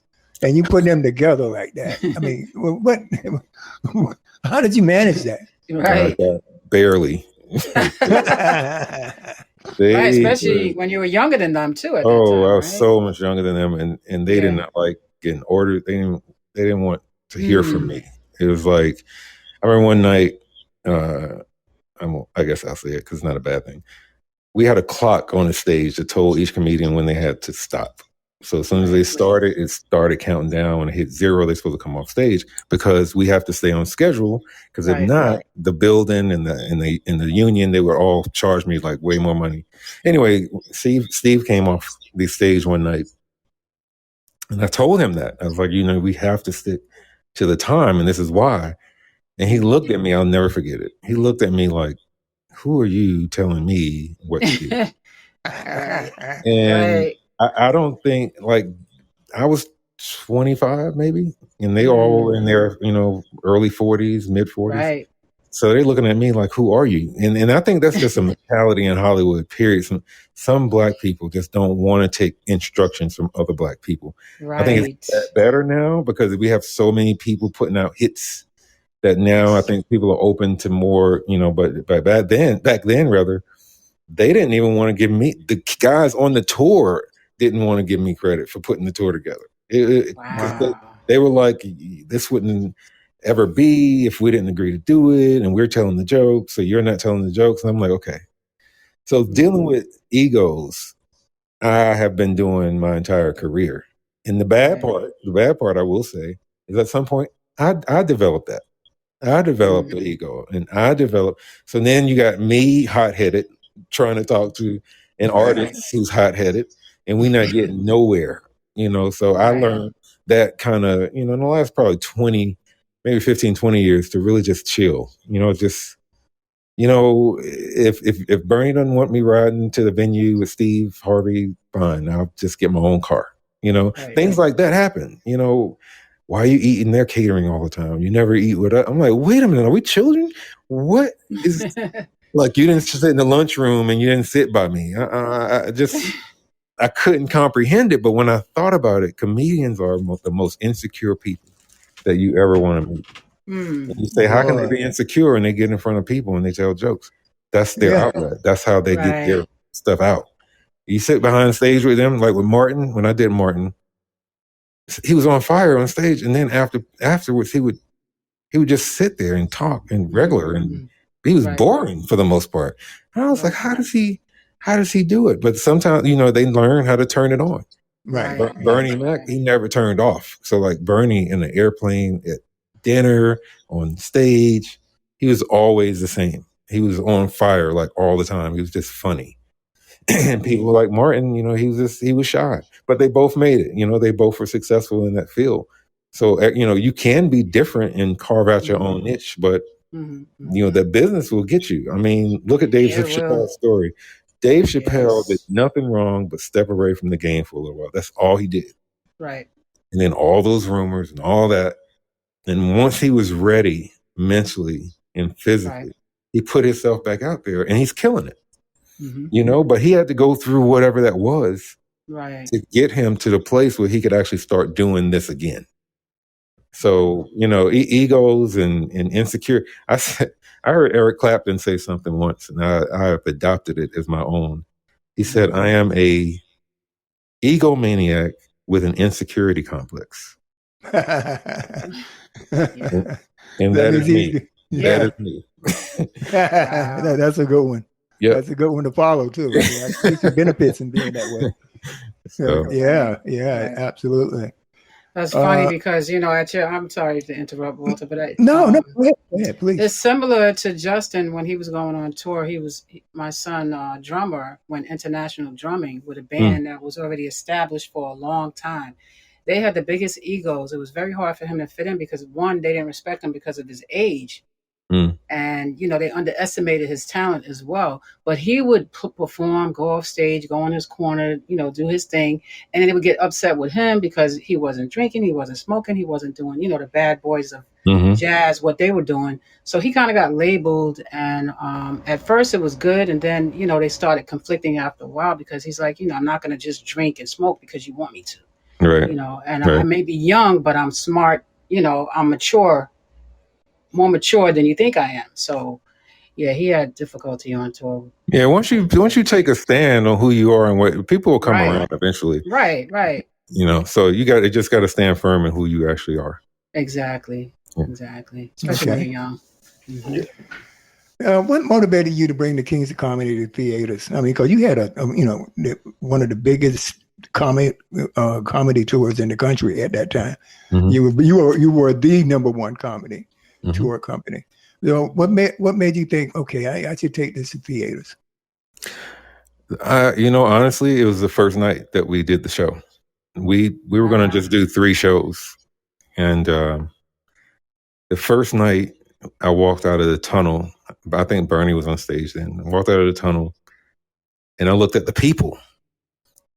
[SPEAKER 1] and you put them together like that. I mean, how did you manage that?
[SPEAKER 2] Right.
[SPEAKER 3] Barely.
[SPEAKER 2] Especially when you were younger than them too. At that time,
[SPEAKER 3] I was so much younger than them, and they did not like getting ordered. They didn't want to hear from me. It was like, I remember one night. I guess I'll say it because it's not a bad thing. We had a clock on the stage that told each comedian when they had to stop. So as soon as they started, it started counting down. When it hit 0, they're supposed to come off stage because we have to stay on schedule. Because if not, the building and the union, they would all charge me like way more money. Anyway, Steve came off the stage one night, and I told him that. I was like, we have to stick to the time, and this is why. And he looked at me. I'll never forget it. He looked at me like, "Who are you telling me what to do?" And I don't think, like, I was 25 maybe, and they all were in their early 40s, mid 40s.
[SPEAKER 2] Right.
[SPEAKER 3] So they're looking at me like, "Who are you?" And I think that's just a mentality in Hollywood. Period. Some Black people just don't want to take instructions from other Black people. Right. I think it's better now because we have so many people putting out hits. That now I think people are open to more, but back then, they didn't even want to give me, the guys on the tour didn't want to give me credit for putting the tour together. They were like, this wouldn't ever be if we didn't agree to do it, and we're telling the jokes, so you're not telling the jokes. And I'm like, okay. So dealing with egos, I have been doing my entire career. And the bad part I will say, is at some point, I developed that. I developed the ego, and I developed. So then you got me, hot-headed, trying to talk to an artist who's hot-headed, and we not getting nowhere. So I learned that kind of, in the last probably 20, maybe 15, 20 years to really just chill. If Bernie doesn't want me riding to the venue with Steve Harvey, fine, I'll just get my own car. Things like that happen. Why are you eating their catering all the time? You never eat with us. I'm like, wait a minute, are we children? What is like? You didn't sit in the lunchroom and you didn't sit by me. I couldn't comprehend it. But when I thought about it, comedians are the most insecure people that you ever want to meet. And you say, how can they be insecure? And they get in front of people and they tell jokes. That's their outlet. That's how they get their stuff out. You sit behind stage with them, like with Martin. When I did Martin, he was on fire on stage, and then afterwards he would just sit there and talk and regular, and he was boring for the most part. And I was like, how does he do it? But sometimes they learn how to turn it on. Bernie Mac, he never turned off. So like Bernie in the airplane, at dinner, on stage, he was always the same. He was on fire like all the time. He was just funny. And people like Martin, he was shy, but they both made it. They both were successful in that field. So you can be different and carve out your own niche, but the business will get you. I mean, look at Dave Chappelle's story. Dave Chappelle did nothing wrong but step away from the game for a little while. That's all he did.
[SPEAKER 2] Right.
[SPEAKER 3] And then all those rumors and all that. And once he was ready mentally and physically, he put himself back out there, and he's killing it. But he had to go through whatever that was to get him to the place where he could actually start doing this again. So, egos and insecure. I heard Eric Clapton say something once, and I have adopted it as my own. He said, I am a egomaniac with an insecurity complex. And that is me. That is me.
[SPEAKER 1] That's a good one. Yeah, that's a good one to follow too. I see some benefits in being that way. So, yeah, absolutely.
[SPEAKER 2] That's funny because I'm sorry to interrupt, Walter, but
[SPEAKER 1] no, go ahead, please.
[SPEAKER 2] It's similar to Justin when he was going on tour. My son, drummer, went international drumming with a band that was already established for a long time. They had the biggest egos. It was very hard for him to fit in because one, they didn't respect him because of his age. And, they underestimated his talent as well. But he would perform, go off stage, go in his corner, do his thing. And then they would get upset with him because he wasn't drinking, he wasn't smoking, he wasn't doing, the bad boys of jazz, what they were doing. So he kind of got labeled. And at first it was good. And then, they started conflicting after a while because he's like, I'm not going to just drink and smoke because you want me to.
[SPEAKER 3] Right.
[SPEAKER 2] And I may be young, but I'm smart, I'm mature. More mature than you think I am. So, yeah, he had difficulty on tour.
[SPEAKER 3] Yeah, once you take a stand on who you are and what people will come around eventually.
[SPEAKER 2] Right.
[SPEAKER 3] So you just got to stand firm in who you actually are.
[SPEAKER 2] Exactly. Especially when you're young.
[SPEAKER 1] What motivated you to bring the Kings of Comedy to theaters? I mean, because you had one of the biggest comedy tours in the country at that time. You were the number one comedy tour company. So what made you think, okay, I should take this to theaters?
[SPEAKER 3] Honestly, it was the first night that we did the show. We were going to just do 3 shows. And the first night I walked out of the tunnel. I think Bernie was on stage then. I walked out of the tunnel and I looked at the people.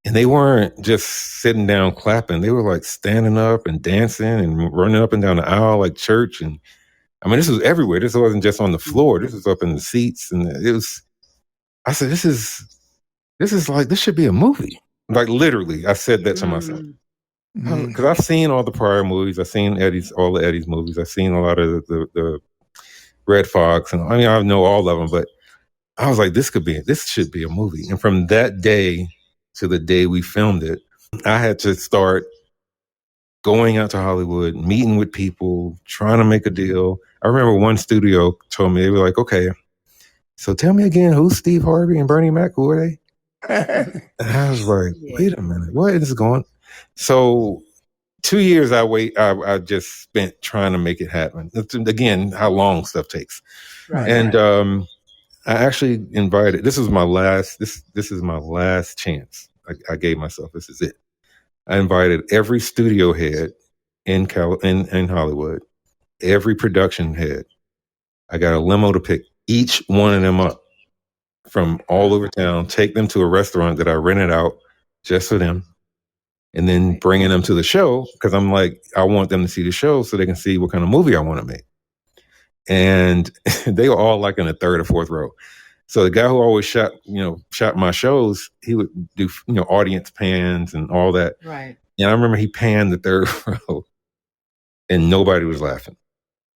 [SPEAKER 3] And they weren't just sitting down clapping. They were like standing up and dancing and running up and down the aisle like church. And I mean, this was everywhere. This wasn't just on the floor. This was up in the seats. And I said, this is like, this should be a movie. Like literally, I said that to myself. Because I've seen all the prior movies. I've seen all the Eddie's movies. I've seen a lot of the Red Fox. And I mean, I know all of them, but I was like, this should be a movie. And from that day to the day we filmed it, I had to start going out to Hollywood, meeting with people, trying to make a deal. I remember one studio told me, they were like, okay, so tell me again, who's Steve Harvey and Bernie Mac? Who are they? And I was like, wait a minute, what is going on? So 2 years I just spent trying to make it happen. Again, how long stuff takes.
[SPEAKER 2] Right.
[SPEAKER 3] And I actually invited, this is my last chance I gave myself. This is it. I invited every studio head in Hollywood, every production head. I got a limo to pick each one of them up from all over town, take them to a restaurant that I rented out just for them, and then bringing them to the show, because I'm like, I want them to see the show so they can see what kind of movie I want to make. And they were all like in the third or fourth row. So the guy who always shot my shows, he would do, audience pans and all that.
[SPEAKER 2] Right.
[SPEAKER 3] And I remember he panned the third row and nobody was laughing.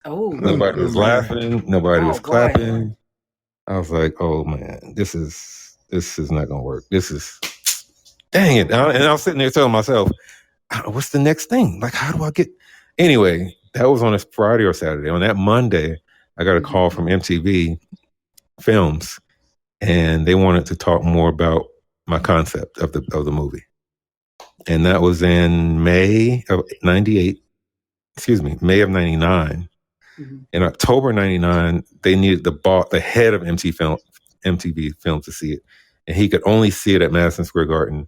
[SPEAKER 2] Oh,
[SPEAKER 3] nobody was laughing. Nobody was clapping.
[SPEAKER 2] Boy.
[SPEAKER 3] I was like, oh man, this is not going to work. This is, dang it. And I was sitting there telling myself, what's the next thing? Like, how do I get, anyway, that was on a Friday or Saturday. On that Monday, I got a call from MTV Films, and they wanted to talk more about my concept of the movie. And that was in May of 98. Excuse me, May of 99. Mm-hmm. In October 99, they needed the head of MTV Films to see it. And he could only see it at Madison Square Garden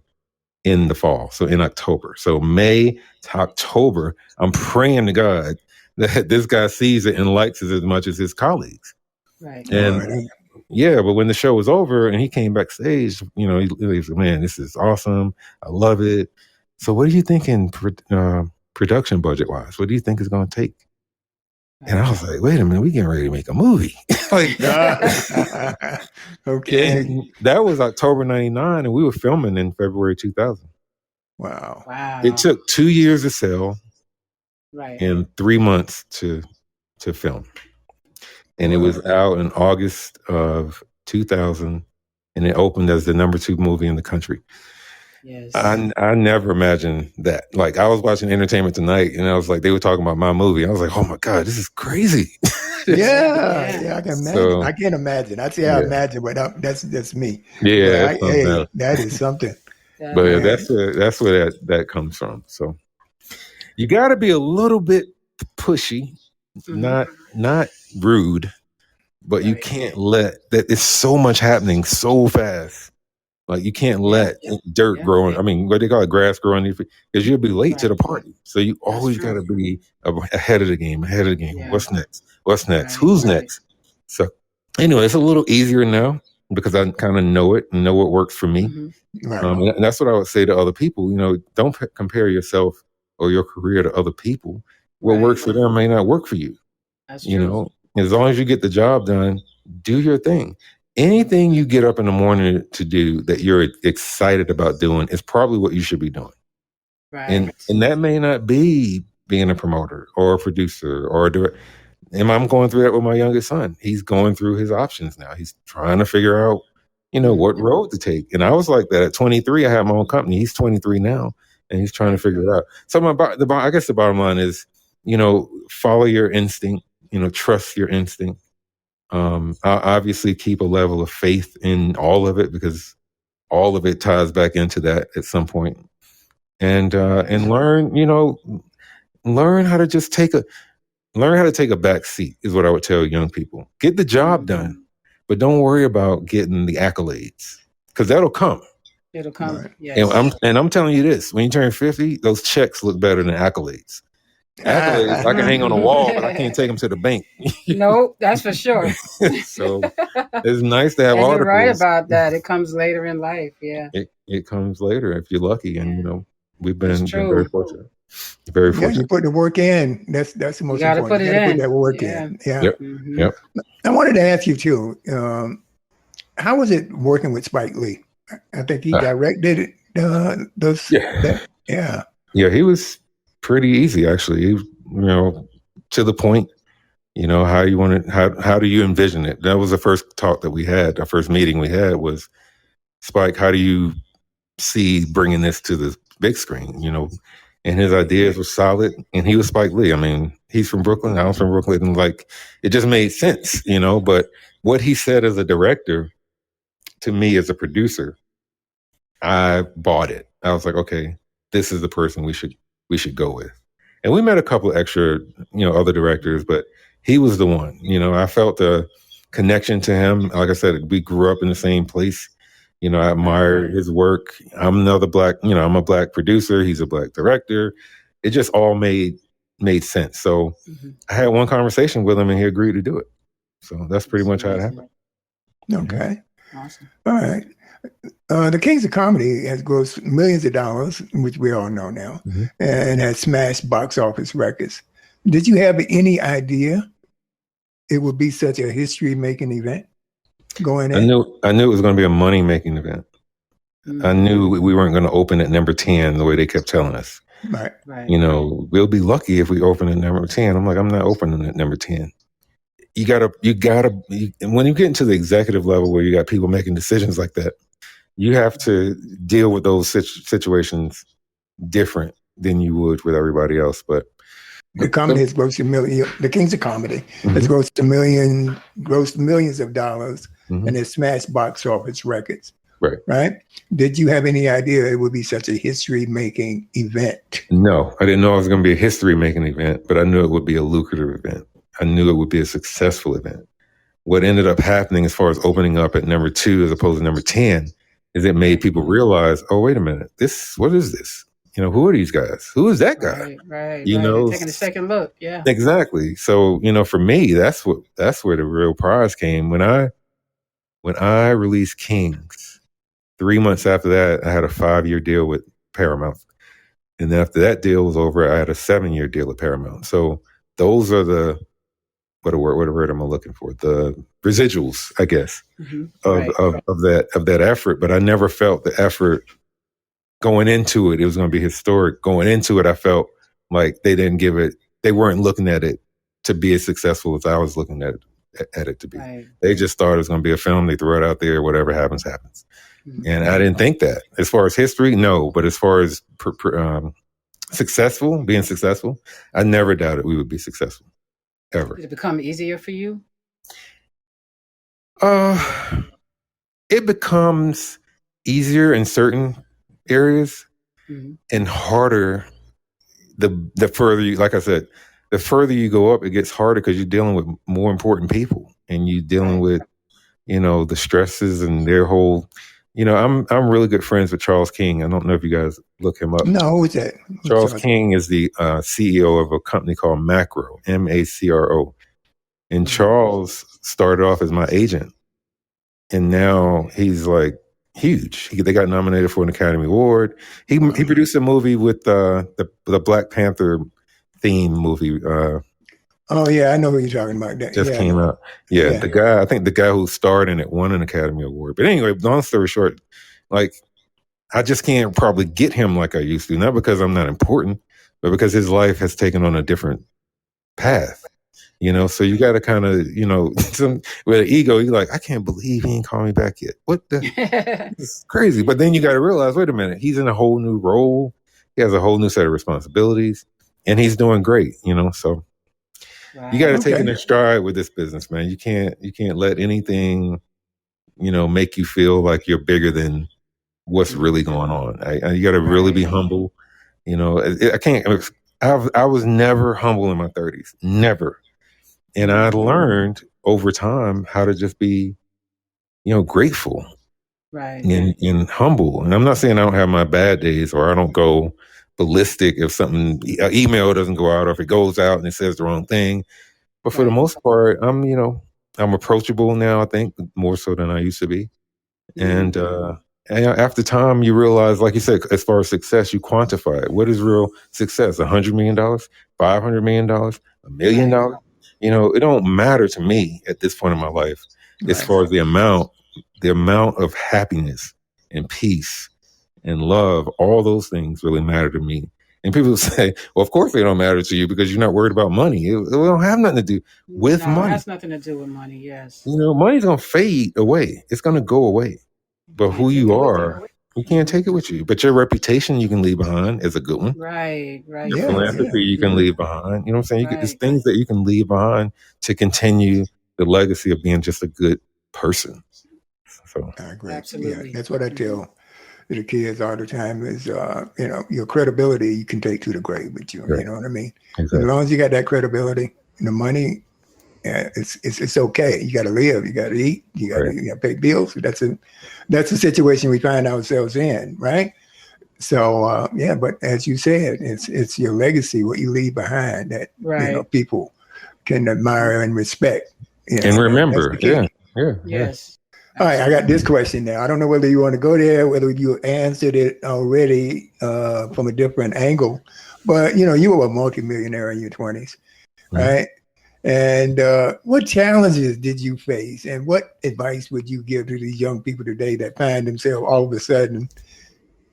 [SPEAKER 3] in the fall. So in October. So May to October, I'm praying to God that this guy sees it and likes it as much as his colleagues.
[SPEAKER 2] Right.
[SPEAKER 3] And yeah, but when the show was over and he came backstage, he was like, man, this is awesome. I love it. So what are you thinking production budget wise? What do you think it's going to take? And I was like, wait a minute, we getting ready to make a movie. Like,
[SPEAKER 1] okay.
[SPEAKER 3] And that was October 99 and we were filming in February 2000.
[SPEAKER 1] Wow.
[SPEAKER 3] It took 2 years to sell.
[SPEAKER 2] Right.
[SPEAKER 3] And 3 months to film. And it was out in August of 2000, and it opened as the number 2 movie in the country.
[SPEAKER 2] Yes.
[SPEAKER 3] I never imagined that. Like, I was watching Entertainment Tonight, and I was like, they were talking about my movie. I was like, oh my God, this is crazy.
[SPEAKER 1] Yeah, I can imagine. So, I can't imagine. I say I imagine, but that's me.
[SPEAKER 3] Yeah,
[SPEAKER 1] that is something.
[SPEAKER 3] But that's where that comes from. So you got to be a little bit pushy, not rude, but you can't let that. It's so much happening so fast. Like you can't let dirt grow. I mean, what they call it, grass growing, because you'll be late to the party. So you always got to be ahead of the game. Yeah. What's next? Right. Who's next? So anyway, it's a little easier now because I kind of know it and know what works for me. Mm-hmm. Right. And that's what I would say to other people. Don't compare yourself or your career to other people. What works for them may not work for you.
[SPEAKER 2] That's true.
[SPEAKER 3] As long as you get the job done, do your thing. Anything you get up in the morning to do that you're excited about doing is probably what you should be doing. Right. And that may not be being a promoter or a producer or a director. And I'm going through that with my youngest son. He's going through his options now. He's trying to figure out, what road to take. And I was like that at 23. I had my own company. He's 23 now, and he's trying to figure it out. So I guess the bottom line is, follow your instinct. Trust your instinct. I obviously keep a level of faith in all of it because all of it ties back into that at some point. And learn, learn how to just take a back seat is what I would tell young people. Get the job done, but don't worry about getting the accolades because that'll come.
[SPEAKER 2] It'll come. Right. Yes.
[SPEAKER 3] And I'm telling you this: when you turn 50, those checks look better than accolades. Accolades I can hang on a wall, but I can't take them to the bank.
[SPEAKER 2] Nope, that's for sure.
[SPEAKER 3] So it's nice to have articles.
[SPEAKER 2] You're right about that. It comes later in life. Yeah,
[SPEAKER 3] it comes later if you're lucky, and we've been very fortunate. Very fortunate.
[SPEAKER 1] Yeah, you put the work in. That's the most important. You got to put that work in. Yeah.
[SPEAKER 3] Yep. Mm-hmm. Yep.
[SPEAKER 1] I wanted to ask you too. How was it working with Spike Lee? I think he directed those. Yeah.
[SPEAKER 3] Yeah, he was pretty easy actually. He, to the point. How you want it. How do you envision it? That was the first talk that we had. Our first meeting we had was, Spike, how do you see bringing this to the big screen? And his ideas were solid. And he was Spike Lee. I mean, he's from Brooklyn. I was from Brooklyn. And it just made sense, But what he said as a director, to me as a producer, I bought it. I was like, okay, this is the person we should we should go with. And we met a couple of extra, other directors, but he was the one. I felt a connection to him. Like I said, we grew up in the same place. I admire his work. I'm another I'm a Black producer. He's a Black director. It just all made sense. So I had one conversation with him and he agreed to do it. So that's pretty much how it happened.
[SPEAKER 1] Okay.
[SPEAKER 2] Awesome.
[SPEAKER 1] All right. The Kings of Comedy has grossed millions of dollars, which we all know now, and has smashed box office records. Did you have any idea it would be such a history-making event going in?
[SPEAKER 3] I knew it was going to be a money-making event. I knew we weren't going to open at number 10 the way they kept telling us.
[SPEAKER 1] Right.
[SPEAKER 3] We'll be lucky if we open at number 10. I'm like, I'm not opening at number 10. You gotta, when you get into the executive level where you got people making decisions like that, you have to deal with those situations different than you would with everybody else. But
[SPEAKER 1] the comedy has grossed the Kings of Comedy has grossed millions of dollars and has smashed box office records. Right. Did you have any idea it would be such a history-making event?
[SPEAKER 3] No, I didn't know it was going to be a history-making event, but I knew it would be a lucrative event. I knew it would be a successful event. What ended up happening as far as opening up at number 2 as opposed to number 10 is it made people realize, oh, wait a minute, what is this? Who are these guys? Who is that guy?
[SPEAKER 2] Right. Taking a second look. Yeah.
[SPEAKER 3] Exactly. So, for me, that's where the real prize came. When I released Kings, 3 months after that, I had a 5-year deal with Paramount. And then after that deal was over, I had a 7-year deal with Paramount. So those are the what word am I looking for? The residuals, I guess, of that effort. But I never felt the effort going into it. It was going to be historic. Going into it, I felt like they weren't looking at it to be as successful as I was looking at it to be. They just thought it was going to be a film. They throw it out there. Whatever happens, happens. And I didn't think that. As far as history, no. But as far as being successful, I never doubted we would be successful. Ever.
[SPEAKER 2] Did it become easier for you?
[SPEAKER 3] It becomes easier in certain areas and harder the further you, like I said, the further you go up, it gets harder because you're dealing with more important people and you're dealing with, the stresses and their whole, I'm really good friends with Charles King. I don't know if you guys look him up.
[SPEAKER 1] No, who's that?
[SPEAKER 3] Charles King is the CEO of a company called Macro, Macro. And Charles started off as my agent. And now he's like huge. They got nominated for an Academy Award. He produced a movie with the Black Panther theme movie.
[SPEAKER 1] Oh yeah, I know who you're talking about.
[SPEAKER 3] Just came out. Yeah, I think the guy who starred in it won an Academy Award. But anyway, long story short, like I just can't probably get him like I used to. Not because I'm not important, but because his life has taken on a different path. So you got to kind of, with an ego, you're like, I can't believe he ain't called me back yet. What the? It's crazy. But then you got to realize, wait a minute, he's in a whole new role. He has a whole new set of responsibilities, and he's doing great. So you got to take it in stride with this business, man. You can't let anything, make you feel like you're bigger than what's really going on. You got to really be humble. I was never humble in my 30s, never. And I learned over time how to just be, grateful and humble. And I'm not saying I don't have my bad days or I don't go ballistic if an email doesn't go out or if it goes out and it says the wrong thing. But for the most part, I'm approachable now, I think, more so than I used to be. And after time, you realize, like you said, as far as success, you quantify it. What is real success? $100 million, $500 million, $1 million? It don't matter to me at this point in my life as far as the amount of happiness and peace and love. All those things really matter to me. And people say, well, of course they don't matter to you because you're not worried about money. It don't have nothing to do with money.
[SPEAKER 2] It has nothing to do with money, yes.
[SPEAKER 3] Money's going to fade away. It's going to go away. But who you are, you can't take it with you. But your reputation you can leave behind is a good one.
[SPEAKER 2] Right.
[SPEAKER 3] Your philanthropy you can leave behind. You know what I'm saying? There's things that you can leave behind to continue the legacy of being just a good person. So
[SPEAKER 1] I agree.
[SPEAKER 2] Absolutely.
[SPEAKER 1] Yeah, that's what I tell to the kids all the time is, your credibility you can take to the grave with you.
[SPEAKER 3] Right.
[SPEAKER 1] You know what I mean?
[SPEAKER 3] Exactly.
[SPEAKER 1] As long as you got that credibility and the money, it's okay. You got to live. You got to eat. You got to pay bills. That's a situation we find ourselves in, right? So but as you said, it's your legacy, what you leave behind that people can admire and respect.
[SPEAKER 3] And remember,
[SPEAKER 2] Yes.
[SPEAKER 1] All right, I got this question now. I don't know whether you want to go there, whether you answered it already from a different angle, but you were a multimillionaire in your 20s, right? And what challenges did you face, and what advice would you give to these young people today that find themselves all of a sudden,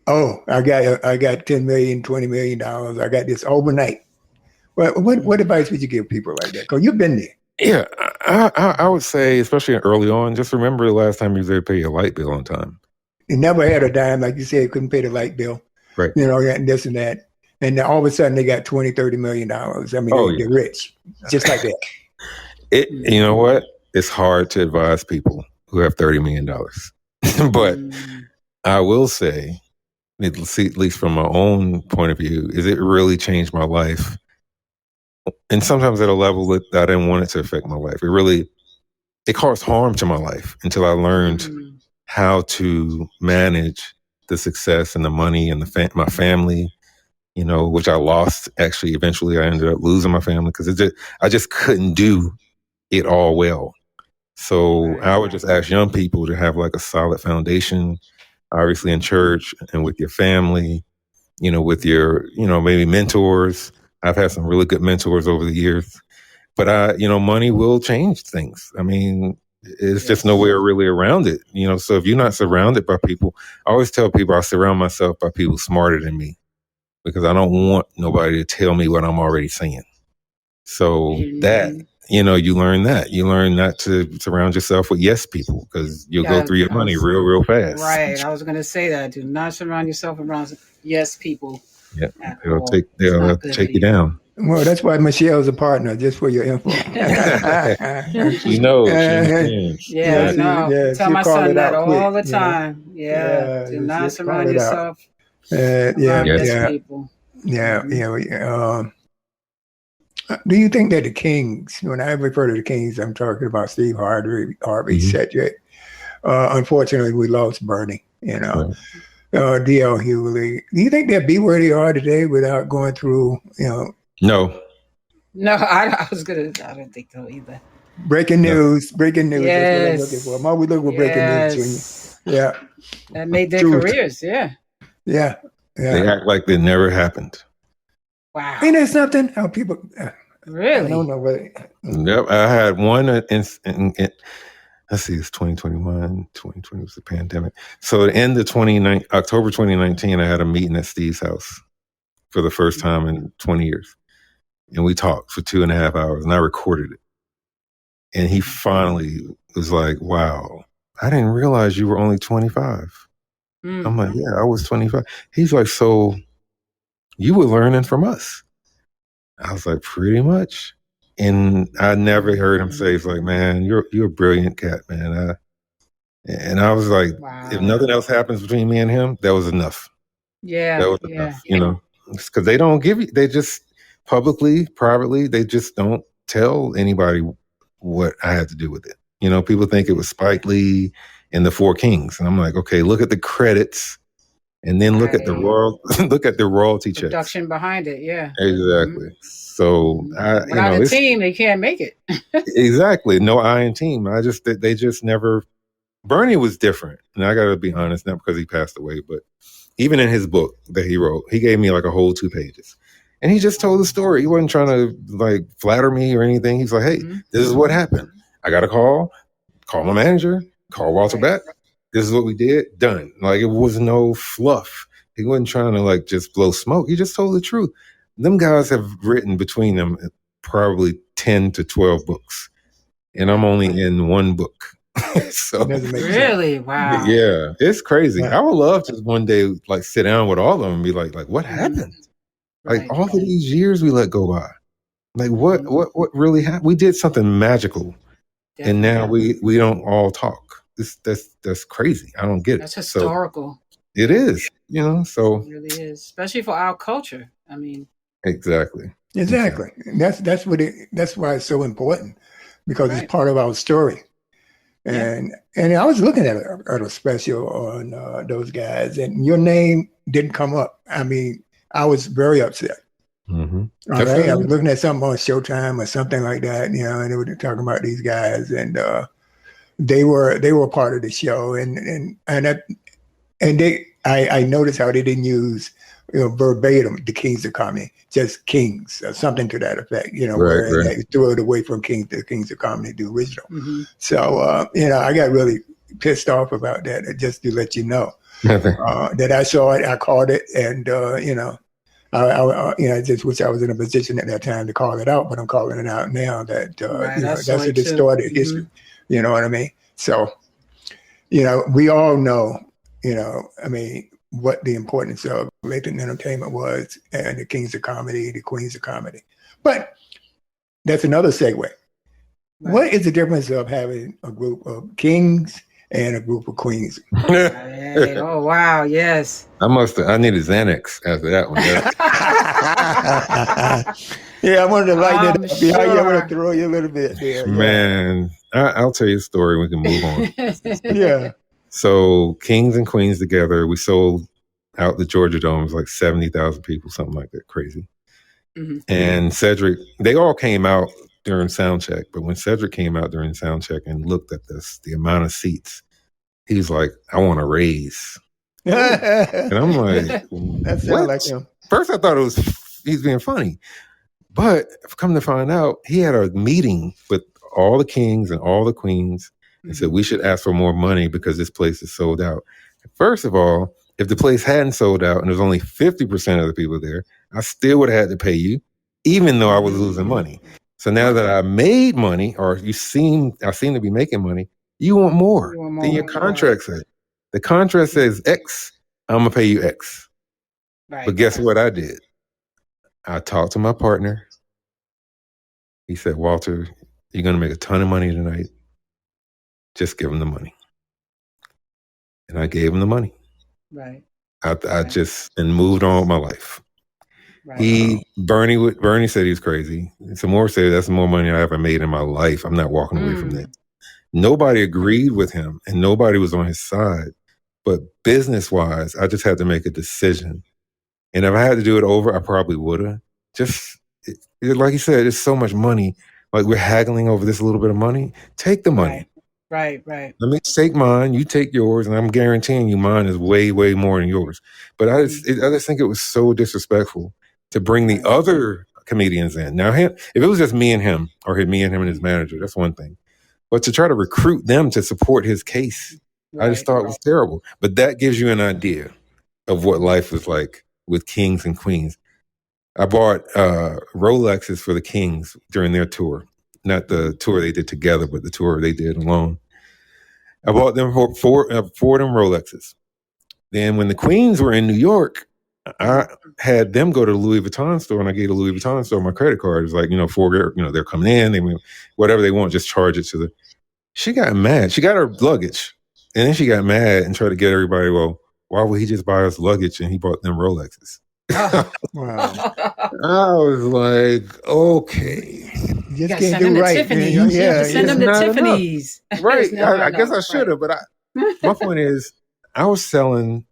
[SPEAKER 1] oh, I got 10 million, $20 million, I got this overnight? What advice would you give people like that? Because you've been there.
[SPEAKER 3] Yeah, I would say, especially early on, just remember the last time you was able to pay your light bill on time.
[SPEAKER 1] You never had a dime, like you said, couldn't pay the light bill,
[SPEAKER 3] right?
[SPEAKER 1] And this and that. And then all of a sudden they got $20, $30 million. I mean, they're rich, just like that.
[SPEAKER 3] You know what? It's hard to advise people who have $30 million. But I will say, at least from my own point of view, is it really changed my life. And sometimes at a level that I didn't want it to affect my life. It caused harm to my life until I learned how to manage the success and the money and my family, which I lost. Actually, eventually I ended up losing my family because I just couldn't do it all well. So I would just ask young people to have like a solid foundation, obviously in church and with your family, with your, maybe mentors. I've had some really good mentors over the years, but money will change things. I mean, it's just nowhere really around it, so if you're not surrounded by people, I always tell people I surround myself by people smarter than me because I don't want nobody to tell me what I'm already saying. So you learn not to surround yourself with yes people because you'll go through your money real fast.
[SPEAKER 2] Right. I was going to say that. Do not surround yourself around yes people.
[SPEAKER 3] Yeah, they'll take you down.
[SPEAKER 1] Well, that's why Michelle's a partner, just for your info.
[SPEAKER 3] She knows.
[SPEAKER 2] Yeah, I know. Tell my son that all the time. Yeah, do not surround yourself around yes people.
[SPEAKER 1] Do you think that the Kings, when I refer to the Kings, I'm talking about Steve Harvey, Cedric. Unfortunately, we lost Bernie, D.L. Hewley. Do you think they'd be where they are today without going through,
[SPEAKER 3] No,
[SPEAKER 2] I don't think so either.
[SPEAKER 1] Breaking news.
[SPEAKER 2] Yes.
[SPEAKER 1] That's what I'm looking for. I'm always looking for breaking news.
[SPEAKER 2] That made their careers.
[SPEAKER 1] Yeah.
[SPEAKER 3] They act like it never happened.
[SPEAKER 2] Wow.
[SPEAKER 1] Ain't that something? How people
[SPEAKER 2] really?
[SPEAKER 1] I don't know what.
[SPEAKER 3] Yep, I had one let's see, it's 2021, 2020 was the pandemic. So at the end of October 2019, I had a meeting at Steve's house for the first time in 20 years. And we talked for 2.5 hours and I recorded it. And he finally was like, wow, I didn't realize you were only 25. I'm like, yeah, I was 25. He's like, so you were learning from us. I was like, pretty much. And I never heard him say, it's like, man, you're a brilliant cat, man. And I was like, if nothing else happens between me and him, that was enough.
[SPEAKER 2] Yeah.
[SPEAKER 3] That was enough, because they don't give you, they just publicly, privately, they just don't tell anybody what I had to do with it. People think it was Spike Lee and the Four Kings. And I'm like, okay, look at the credits. And then look at the royalty checks.
[SPEAKER 2] Production behind it, yeah.
[SPEAKER 3] Exactly. So
[SPEAKER 2] without a team, they can't make it.
[SPEAKER 3] Exactly. No I in team. They just never. Bernie was different, and I got to be honest, not because he passed away, but even in his book that he wrote, he gave me like a whole 2 pages, and he just told the story. He wasn't trying to like flatter me or anything. He's like, hey, this is what happened. I got a call my manager, call Walter back. This is what we did, done. Like, it was no fluff. He wasn't trying to like just blow smoke. He just told the truth. Them guys have written between them probably 10 to 12 books. And I'm only in 1 book. So
[SPEAKER 2] really? Wow.
[SPEAKER 3] Yeah, it's crazy. I would love to one day like sit down with all of them and be like what happened? Like all of these years we let go by. Like what really happened? We did something magical. Definitely. And now we don't all talk. That's crazy. I don't get it.
[SPEAKER 2] That's historical.
[SPEAKER 3] It is, so.
[SPEAKER 2] It really is, especially for our culture. I mean.
[SPEAKER 1] Exactly. That's why it's so important, because it's part of our story. And I was looking at a special on those guys, and your name didn't come up. I mean, I was very upset.
[SPEAKER 3] Mm-hmm.
[SPEAKER 1] All right, I was looking at something on Showtime or something like that, and they were talking about these guys, and they were part of the show, I noticed how they didn't use verbatim the Kings of Comedy, just Kings or something to that effect, where they threw it away from Kings of Comedy, the original. Mm-hmm. So I got really pissed off about that, just to let you know that I saw it, I caught it, and I just wish I was in a position at that time to call it out, but I'm calling it out now that that's a distorted history. You know what I mean? So, we all know, what the importance of Latham Entertainment was, and the Kings of Comedy, the Queens of Comedy. But that's another segue. Right. What is the difference of having a group of kings and a group of queens?
[SPEAKER 2] Hey, oh, wow, yes.
[SPEAKER 3] I needed Xanax after that one.
[SPEAKER 1] Yeah, I wanted to lighten it up. Sure. I want to throw you a little bit there.
[SPEAKER 3] Man, I'll tell you a story. We can move on.
[SPEAKER 1] Yeah.
[SPEAKER 3] So Kings and Queens together, we sold out the Georgia Dome. It was like 70,000 people, something like that, crazy. Mm-hmm. And Cedric, they all came out during sound check, but when Cedric came out during sound check and looked at the amount of seats, he's like, I want to raise. And I'm like,
[SPEAKER 1] that sounds like him.
[SPEAKER 3] First I thought he's being funny, but I've come to find out he had a meeting with all the kings and all the queens and said, we should ask for more money because this place is sold out. First of all, if the place hadn't sold out and there's only 50% of the people there, I still would have had to pay you, even though I was losing money. So now that I made money, or I seem to be making money, you want more than your contract says. The contract says X, I'm going to pay you X. Right. But guess what I did? I talked to my partner. He said, Walter, you're going to make a ton of money tonight. Just give him the money. And I gave him the money.
[SPEAKER 2] Right.
[SPEAKER 3] I just moved on with my life. Right. Bernie said he was crazy. Sommore said that's more money I ever made in my life. I'm not walking away from that. Nobody agreed with him and nobody was on his side. But business-wise, I just had to make a decision. And if I had to do it over, I probably would have. Like you said, it's so much money. Like we're haggling over this little bit of money. Take the money.
[SPEAKER 2] Right.
[SPEAKER 3] Let me take mine, you take yours, and I'm guaranteeing you mine is way, way more than yours. But I just think it was so disrespectful to bring the other comedians in. Now, if it was just me and him, or me and him and his manager, that's one thing. But to try to recruit them to support his case, I just thought it was terrible. But that gives you an idea of what life was like with kings and queens. I bought Rolexes for the kings during their tour. Not the tour they did together, but the tour they did alone. I bought them four of them Rolexes. Then when the queens were in New York, I had them go to the Louis Vuitton store, and I gave the Louis Vuitton store my credit card. It was like, they're coming in, whatever they want, just charge it to the. She got mad. She got her luggage, and then she got mad and tried to get everybody. Well, why would he just buy us luggage and he bought them Rolexes?
[SPEAKER 1] Oh, wow.
[SPEAKER 3] I was like, okay.
[SPEAKER 2] You just can't do right. You have to send them to Tiffany's.
[SPEAKER 3] Right. I guess I should have, but my point is, I was selling,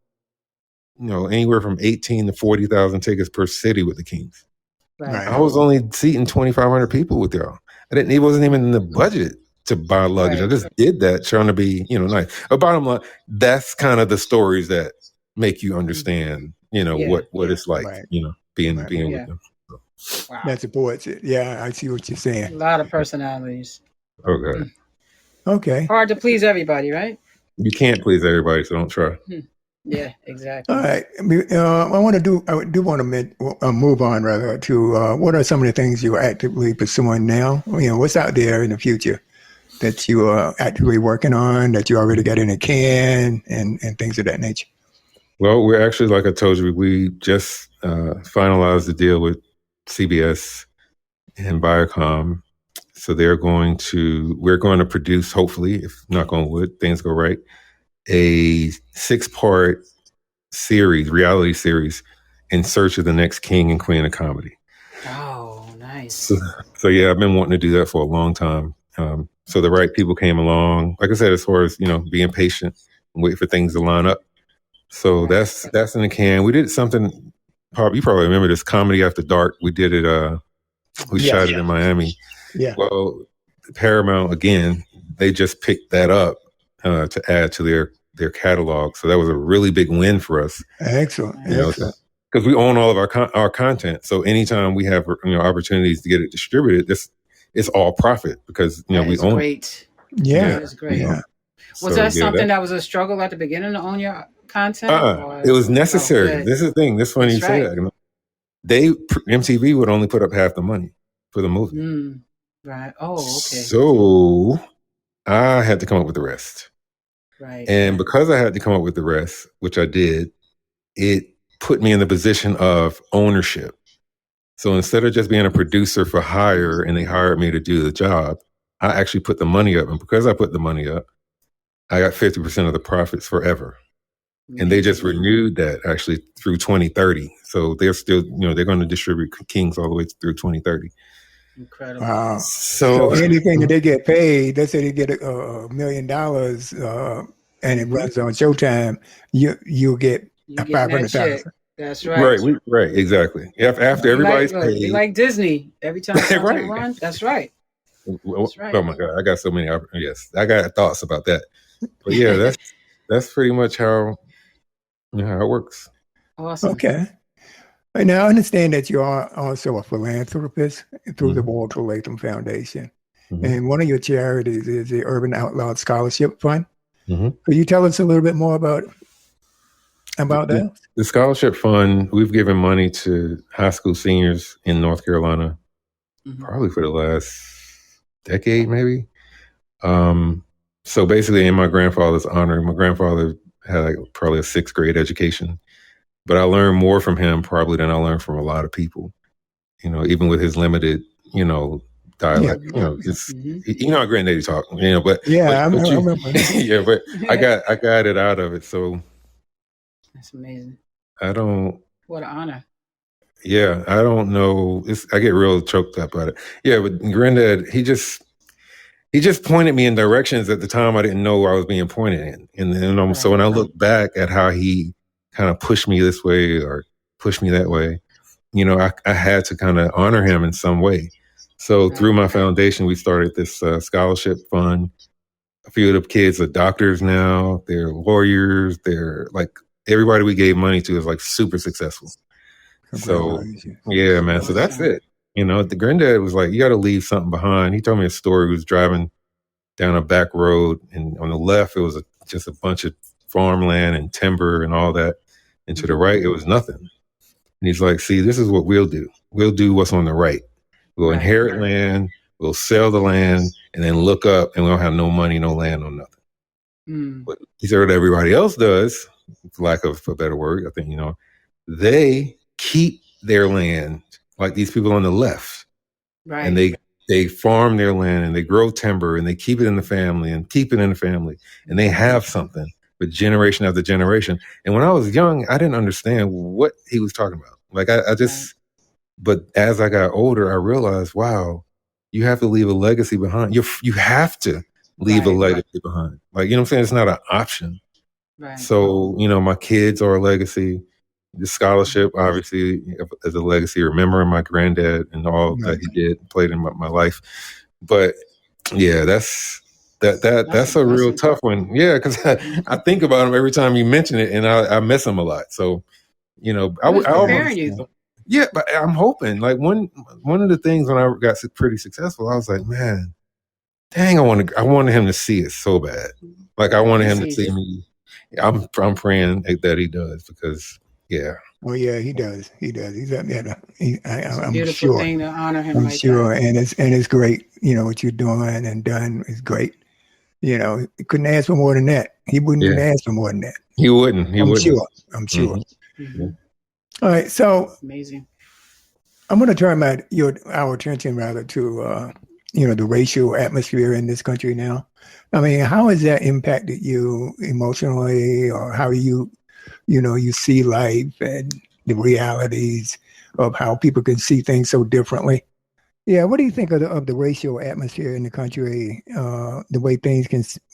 [SPEAKER 3] anywhere from 18 to 40,000 tickets per city with the Kings. Right. I was only seating 2,500 people with y'all. It wasn't even in the budget to buy luggage. Right. I just did that trying to be, nice. But bottom line, that's kind of the stories that make you understand, what it's like, being with them. So.
[SPEAKER 2] Wow.
[SPEAKER 1] That supports it. Yeah, I see what you're saying.
[SPEAKER 2] A lot of personalities.
[SPEAKER 1] Okay.
[SPEAKER 2] Hard to please everybody, right?
[SPEAKER 3] You can't please everybody, so don't try.
[SPEAKER 2] Yeah, exactly.
[SPEAKER 1] All right. I do want to move on rather to what are some of the things you're actively pursuing now? What's out there in the future that you are actively working on, that you already got in a can, and things of that nature?
[SPEAKER 3] Well, we're actually, like I told you, we just finalized the deal with CBS and Viacom. So we're going to produce, hopefully, if knock on wood, things go right, a 6-part reality series, in search of the next king and queen of comedy.
[SPEAKER 2] Oh, nice.
[SPEAKER 3] So yeah, I've been wanting to do that for a long time. So the right people came along. Like I said, as far as, being patient and wait for things to line up. So that's in the can. We did something. You probably remember this, Comedy After Dark. We did it. We shot it in Miami.
[SPEAKER 1] Yeah.
[SPEAKER 3] Well, Paramount, again, they just picked that up to add to their catalog. So that was a really big win for us.
[SPEAKER 1] Excellent. Excellent.
[SPEAKER 3] Because we own all of our content. So anytime we have opportunities to get it distributed, it's all profit because we own
[SPEAKER 2] it.
[SPEAKER 1] Yeah,
[SPEAKER 2] it's great.
[SPEAKER 1] Yeah.
[SPEAKER 2] Was that something that was a struggle at the beginning to own your content?
[SPEAKER 3] It was necessary. This is the thing. This is funny you say that. MTV would only put up half the money for the movie.
[SPEAKER 2] Right. Oh, okay.
[SPEAKER 3] So I had to come up with the rest.
[SPEAKER 2] Right.
[SPEAKER 3] And because I had to come up with the rest, which I did, it put me in the position of ownership. So instead of just being a producer for hire and they hired me to do the job, I actually put the money up. And because I put the money up, I got 50% of the profits forever. And they just renewed that actually through 2030. So they're still, they're going to distribute Kings all the way through 2030.
[SPEAKER 2] Incredible.
[SPEAKER 1] Wow. So anything that they get paid, let's say they get $1 million and it runs on Showtime, you'll get $500,000.
[SPEAKER 2] That's right.
[SPEAKER 3] Right, exactly. After everybody's paid.
[SPEAKER 2] They like Disney. Every time something runs, that's right.
[SPEAKER 3] That's right. Oh my God, I got so many. Yes, I got thoughts about that. But yeah, that's pretty much how it works.
[SPEAKER 2] Awesome.
[SPEAKER 1] Okay. And now I understand that you are also a philanthropist through the Walter Latham Foundation. And one of your charities is the Urban Outlaw Scholarship Fund. Could you tell us a little bit more about that?
[SPEAKER 3] The scholarship fund, we've given money to high school seniors in North Carolina, probably for the last decade, maybe. So basically, in my grandfather's honor, my grandfather had probably a 6th grade education, but I learned more from him probably than I learned from a lot of people. Even with his limited, dialect. How granddaddy talk. But
[SPEAKER 1] I remember.
[SPEAKER 3] Yeah, but I got it out of it. So
[SPEAKER 2] that's amazing. What an honor.
[SPEAKER 3] Yeah, I don't know. I get real choked up about it. Yeah, but Granddad, he just pointed me in directions at the time I didn't know I was being pointed in. And then so when I look back at how he kind of pushed me this way or pushed me that way, I had to kind of honor him in some way. So through my foundation, we started this scholarship fund. A few of the kids are doctors now. They're lawyers. They're everybody we gave money to is super successful. So yeah, man. So that's it. The granddad was like, you got to leave something behind. He told me a story. He was driving down a back road, and on the left, it was just a bunch of farmland and timber and all that. And to the right, it was nothing. And he's like, see, this is what we'll do. We'll do what's on the right. We'll inherit land. We'll sell the land and then look up and we don't have no money, no land, no nothing. But he said what everybody else does, for lack of a better word, I think, they keep their land like these people on the left. Right. And they farm their land and they grow timber and they keep it in the family and keep it in the family. And they have something for generation after generation. And when I was young, I didn't understand what he was talking about. I just, but as I got older, I realized, wow, you have to leave a legacy behind. You have to leave a legacy behind. You know what I'm saying? It's not an option. Right. So, my kids are a legacy. The scholarship, obviously, is a legacy, remembering my granddad and all that he did, played in my life. But yeah, that's a real tough one. Yeah, because I think about him every time you mention it, and I miss him a lot. So, I almost, yeah, but I'm hoping. One of the things when I got pretty successful, I was like, man, dang, I wanted him to see it so bad. I wanted him to see me. I'm praying that he does because. Yeah.
[SPEAKER 1] Oh yeah, he does. He's I'm
[SPEAKER 2] beautiful
[SPEAKER 1] sure.
[SPEAKER 2] Thing to honor him.
[SPEAKER 1] I'm sure, and it's great. What you're doing and done is great. He couldn't ask for more than that. He wouldn't even ask for more than that.
[SPEAKER 3] He wouldn't.
[SPEAKER 1] I'm sure. Mm-hmm. All right, so
[SPEAKER 2] amazing.
[SPEAKER 1] I'm going to turn our attention rather to the racial atmosphere in this country now. I mean, how has that impacted you emotionally, or how are you you see life and the realities of how people can see things so differently. Yeah, what do you think of the racial atmosphere in the country? The way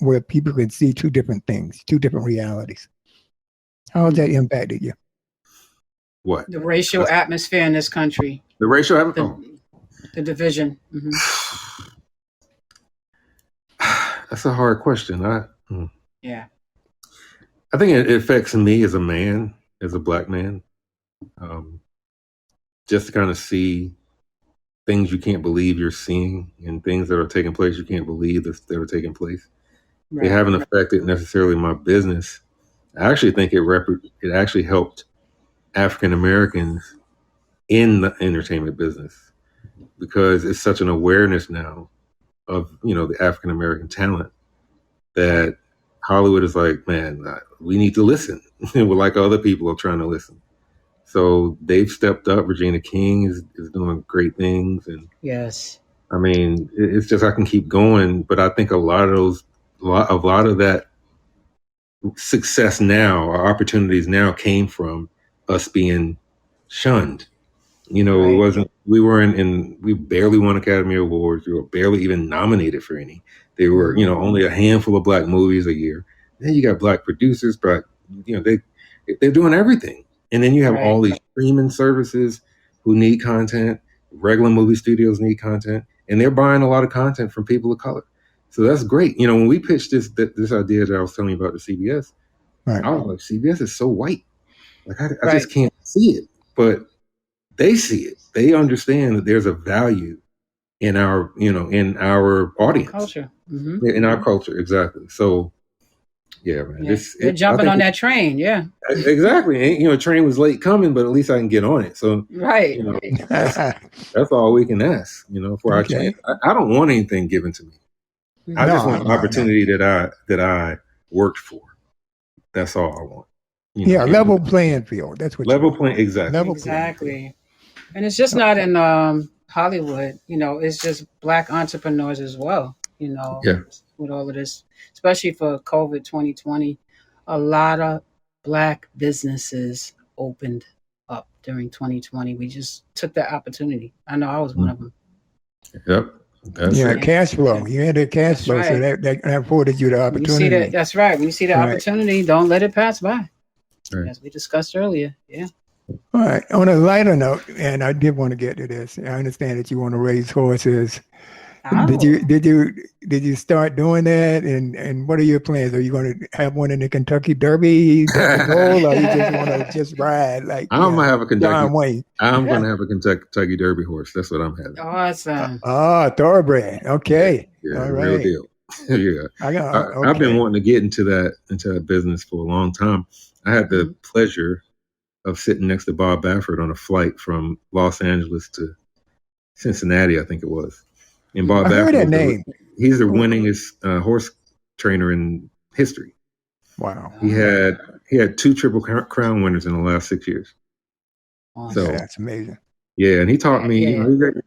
[SPEAKER 1] where people can see two different things, two different realities. How has that impacted you?
[SPEAKER 3] What?
[SPEAKER 2] The racial atmosphere in this country.
[SPEAKER 3] The racial atmosphere?
[SPEAKER 2] The division. Mm-hmm.
[SPEAKER 3] That's a hard question.
[SPEAKER 2] Yeah.
[SPEAKER 3] I think it affects me as a man, as a black man. Just to kind of see things you can't believe you're seeing and things that are taking place you can't believe that are taking place. Right. They haven't affected necessarily my business. I actually think it actually helped African Americans in the entertainment business because it's such an awareness now of the African American talent that Hollywood is like, man, we need to listen. We're like other people are trying to listen. So they've stepped up. Regina King is doing great things. And
[SPEAKER 2] yes,
[SPEAKER 3] I mean, it's just, I can keep going, but I think a lot of that success now or opportunities now came from us being shunned. Right. It wasn't, we barely won Academy Awards. We were barely even nominated for any. There were, only a handful of black movies a year. Then you got black producers, but they're doing everything. And then you have all these streaming services who need content. Regular movie studios need content, and they're buying a lot of content from people of color. So that's great. When we pitched this idea that I was telling you about the CBS, I was like, CBS is so white. Like I just can't see it, but they see it. They understand that there's a value in our, in our audience,
[SPEAKER 2] culture,
[SPEAKER 3] in our culture, exactly. So. Yeah, man.
[SPEAKER 2] Yeah. They're jumping on that train. Yeah,
[SPEAKER 3] exactly. And, train was late coming, but at least I can get on it. So,
[SPEAKER 2] right.
[SPEAKER 3] That's all we can ask, for our change. I don't want anything given to me. I just want an opportunity that I worked for. That's all I want.
[SPEAKER 1] Level playing field. That's what
[SPEAKER 3] level playing. Exactly.
[SPEAKER 2] Exactly. And it's just not in Hollywood. It's just black entrepreneurs as well. With all of this, especially for COVID 2020, a lot of black businesses opened up during 2020. We just took that opportunity. I know I was one of them.
[SPEAKER 3] Yep.
[SPEAKER 1] Cash flow. You had the cash flow, so that afforded you the opportunity.
[SPEAKER 2] That's right. When you see the opportunity, don't let it pass by. Right. As we discussed earlier. Yeah.
[SPEAKER 1] All right. On a lighter note, and I did want to get to this. I understand that you want to raise horses. Oh. Did you start doing that? And what are your plans? Are you going to have one in the Kentucky Derby? Or you just want to just ride like?
[SPEAKER 3] I'm gonna have a Kentucky. I'm going to have a Kentucky Derby horse. That's what I'm having.
[SPEAKER 2] Awesome.
[SPEAKER 1] Thoroughbred. Okay.
[SPEAKER 3] Yeah, all right. Real deal. Yeah. I've been wanting to get into that business for a long time. I had the pleasure of sitting next to Bob Baffert on a flight from Los Angeles to Cincinnati, I think it was. And Bob
[SPEAKER 1] I heard that name.
[SPEAKER 3] He's the winningest horse trainer in history.
[SPEAKER 1] Wow.
[SPEAKER 3] He had 2 Triple Crown winners in the last 6 years.
[SPEAKER 1] Awesome. So that's amazing.
[SPEAKER 3] Yeah, and he taught me.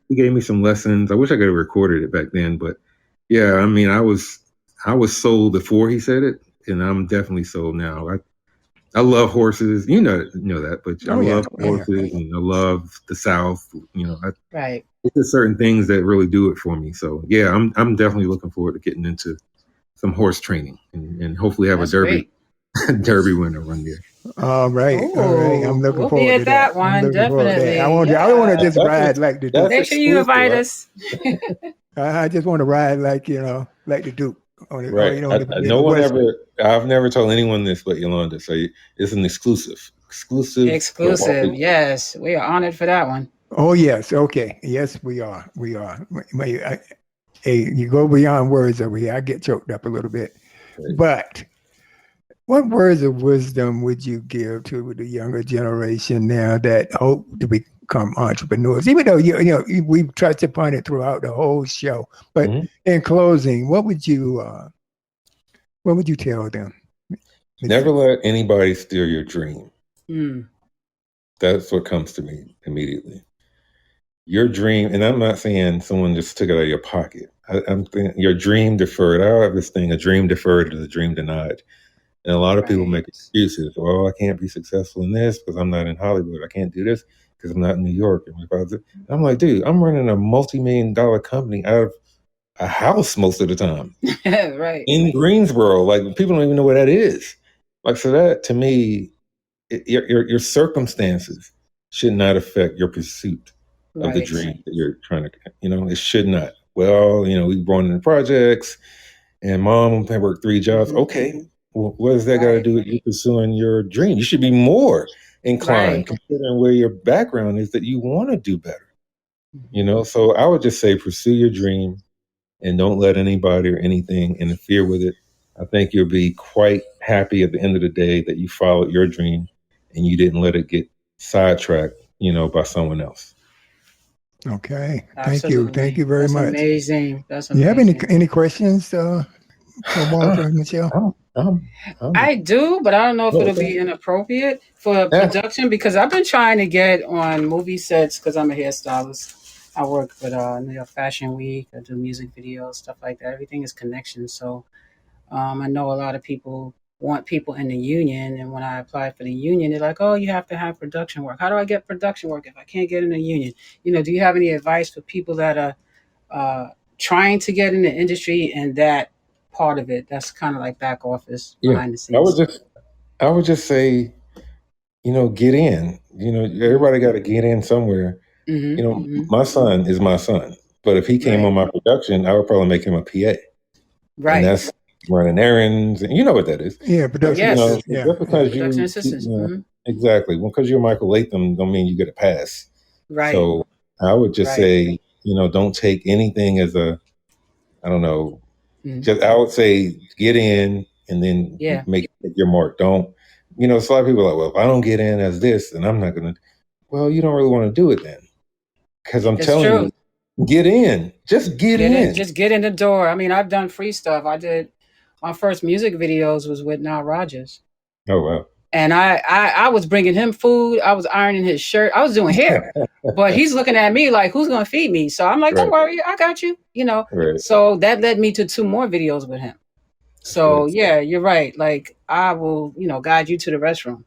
[SPEAKER 3] He gave me some lessons. I wish I could have recorded it back then, but yeah, I mean, I was sold before he said it, and I'm definitely sold now. I love horses. You know that, but I love horses, and I love the South.
[SPEAKER 2] Right.
[SPEAKER 3] There's certain things that really do it for me. So yeah, I'm definitely looking forward to getting into some horse training and hopefully have a Derby winner one day.
[SPEAKER 1] All right. I'm looking forward to
[SPEAKER 2] that one. Definitely.
[SPEAKER 1] I want to just ride like the Duke.
[SPEAKER 2] Make sure you invite us.
[SPEAKER 1] I just want to ride like the Duke.
[SPEAKER 3] Right. I've never told anyone this but Yolanda. So it's an exclusive.
[SPEAKER 2] Yes. We are honored for that one.
[SPEAKER 1] Oh, yes. Okay. Yes, we are. You go beyond words over here. I get choked up a little bit. Right. But what words of wisdom would you give to the younger generation now that hope to become entrepreneurs? Even though we've touched upon it throughout the whole show, but in closing, what would you tell them?
[SPEAKER 3] Never let anybody steal your dream. That's what comes to me immediately. Your dream, and I'm not saying someone just took it out of your pocket. I'm thinking your dream deferred. I have this thing: a dream deferred is a dream denied. And a lot of people make excuses. Well, I can't be successful in this because I'm not in Hollywood. I can't do this because I'm not in New York. And I'm like, dude, I'm running a multi-million-dollar company out of a house most of the time.
[SPEAKER 2] Right.
[SPEAKER 3] In Greensboro. Like, people don't even know what that is. Like, so that, to me, your circumstances should not affect your pursuit of the dream that you're trying to, it should not. Well, we born in the projects and mom worked 3 jobs. Okay. Well, what does that got to do with you pursuing your dream? You should be more inclined, considering where your background is, that you want to do better. So I would just say pursue your dream and don't let anybody or anything interfere with it. I think you'll be quite happy at the end of the day that you followed your dream and you didn't let it get sidetracked, by someone else.
[SPEAKER 1] Okay.
[SPEAKER 2] Absolutely.
[SPEAKER 1] Thank you very much.
[SPEAKER 2] Amazing. That's
[SPEAKER 1] amazing.
[SPEAKER 2] Do
[SPEAKER 1] you have any questions for Walter and Michelle?
[SPEAKER 2] I do, but I don't know if it'll be inappropriate for production, because I've been trying to get on movie sets because I'm a hairstylist. I work with New York Fashion Week. I do music videos, stuff like that. Everything is connections. So I know a lot of people want people in the union, and when I apply for the union, they're like, "Oh, you have to have production work." How do I get production work if I can't get in the union? Do you have any advice for people that are trying to get in the industry and that part of it that's kind of like back office behind the scenes?
[SPEAKER 3] I would just say, get in. Everybody got to get in somewhere. My son is my son, but if he came on my production, I would probably make him a PA.
[SPEAKER 2] Right.
[SPEAKER 3] And that's running errands, and you know what that is.
[SPEAKER 1] Yeah, production.
[SPEAKER 3] Just because
[SPEAKER 2] production assistants.
[SPEAKER 3] Exactly. Well, because you're Michael Latham, don't mean you get a pass.
[SPEAKER 2] Right.
[SPEAKER 3] So I would just say, don't take anything as I don't know. Just, I would say, get in and then make your mark. Don't, so a lot of people are like, well, if I don't get in as this, then I'm not going to. Well, you don't really want to do it then. Because I'm telling you, get in. Just get in.
[SPEAKER 2] Just get in the door. I mean, I've done free stuff. I did, my first music videos was with Nile Rodgers.
[SPEAKER 3] Oh, wow.
[SPEAKER 2] And I was bringing him food. I was ironing his shirt. I was doing hair. But he's looking at me like, who's going to feed me? So I'm like, don't worry, I got you. So that led me to 2 more videos with him. So yeah, you're right. Like, I will, guide you to the restroom.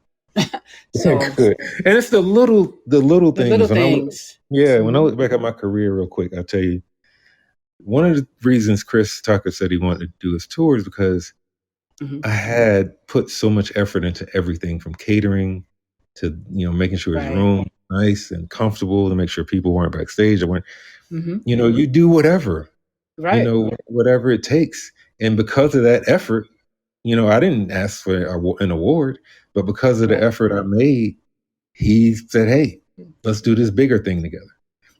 [SPEAKER 2] So
[SPEAKER 3] good. And it's the little things.
[SPEAKER 2] Little things.
[SPEAKER 3] When I look back at my career real quick, I'll tell you, one of the reasons Chris Tucker said he wanted to do his tour is because I had put so much effort into everything from catering to, making sure his room nice and comfortable, to make sure people weren't backstage or weren't, you do whatever, whatever it takes. And because of that effort, I didn't ask for an award, but because of the effort I made, he said, hey, let's do this bigger thing together.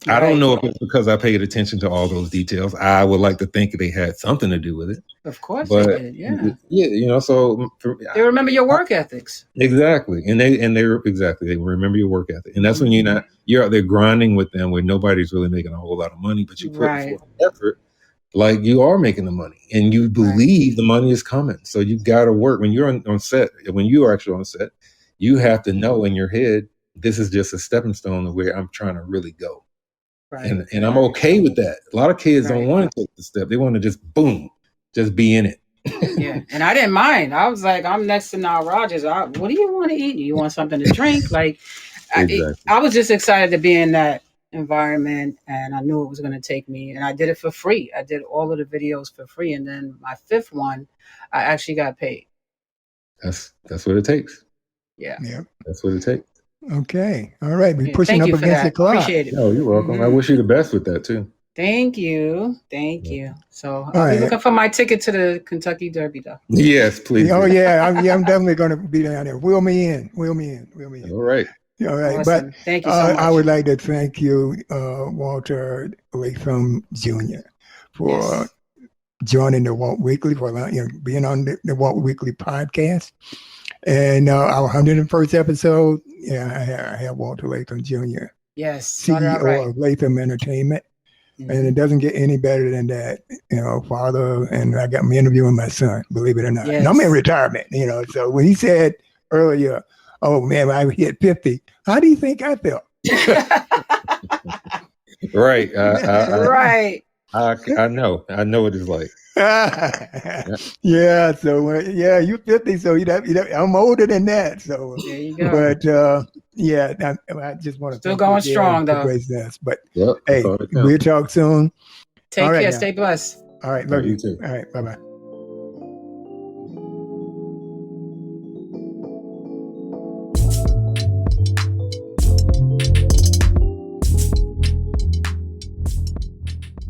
[SPEAKER 3] I don't know if it's because I paid attention to all those details. I would like to think they had something to do with it.
[SPEAKER 2] Of course they did,
[SPEAKER 3] yeah. So
[SPEAKER 2] they remember your work ethics.
[SPEAKER 3] Exactly, and they remember your work ethic, and that's when you're out there grinding with them, where nobody's really making a whole lot of money, but you put forth effort, like you are making the money, and you believe the money is coming. So you got to work when you're on set. When you are actually on set, you have to know in your head, this is just a stepping stone to where I'm trying to really go. And I'm okay with that. A lot of kids don't want to take the step. They want to just be in it.
[SPEAKER 2] And I didn't mind. I was like, I'm next to Nile Rodgers. What do you want to eat? You want something to drink? Like, I was just excited to be in that environment, and I knew it was going to take me. And I did it for free. I did all of the videos for free, and then my 5th one, I actually got paid.
[SPEAKER 3] That's what it takes.
[SPEAKER 2] Yeah.
[SPEAKER 3] That's what it takes.
[SPEAKER 1] Okay. All right. We're pushing up against the clock.
[SPEAKER 2] Appreciate it.
[SPEAKER 3] No, you're welcome. I wish you the best with that too.
[SPEAKER 2] Thank you. So I'll be looking for my ticket to the Kentucky Derby, though.
[SPEAKER 3] Yes, please.
[SPEAKER 1] Oh yeah, I'm definitely going to be down there. Wheel me in.
[SPEAKER 3] All right.
[SPEAKER 1] All right.
[SPEAKER 2] Awesome.
[SPEAKER 1] But
[SPEAKER 2] thank you so much.
[SPEAKER 1] I would like to thank you, Walter Latham Jr., for joining the Walt Weekly, for being on the Walt Weekly podcast. And our 101st episode, I have Walter Latham Jr., CEO of Latham Entertainment. Mm-hmm. And it doesn't get any better than that, father. And I got me interviewing my son, believe it or not. Yes. And I'm in retirement, So when he said earlier, oh man, I hit 50, how do you think I felt?
[SPEAKER 3] Right.
[SPEAKER 2] Right.
[SPEAKER 3] I know what it's like.
[SPEAKER 1] Yeah. So you 50. So I'm older than that. So
[SPEAKER 2] there you go.
[SPEAKER 1] But I just want to
[SPEAKER 2] still going strong though.
[SPEAKER 1] But
[SPEAKER 3] yep,
[SPEAKER 1] hey, we'll talk soon.
[SPEAKER 2] Take care. Stay blessed.
[SPEAKER 1] All right. Love you too. All right. Bye bye.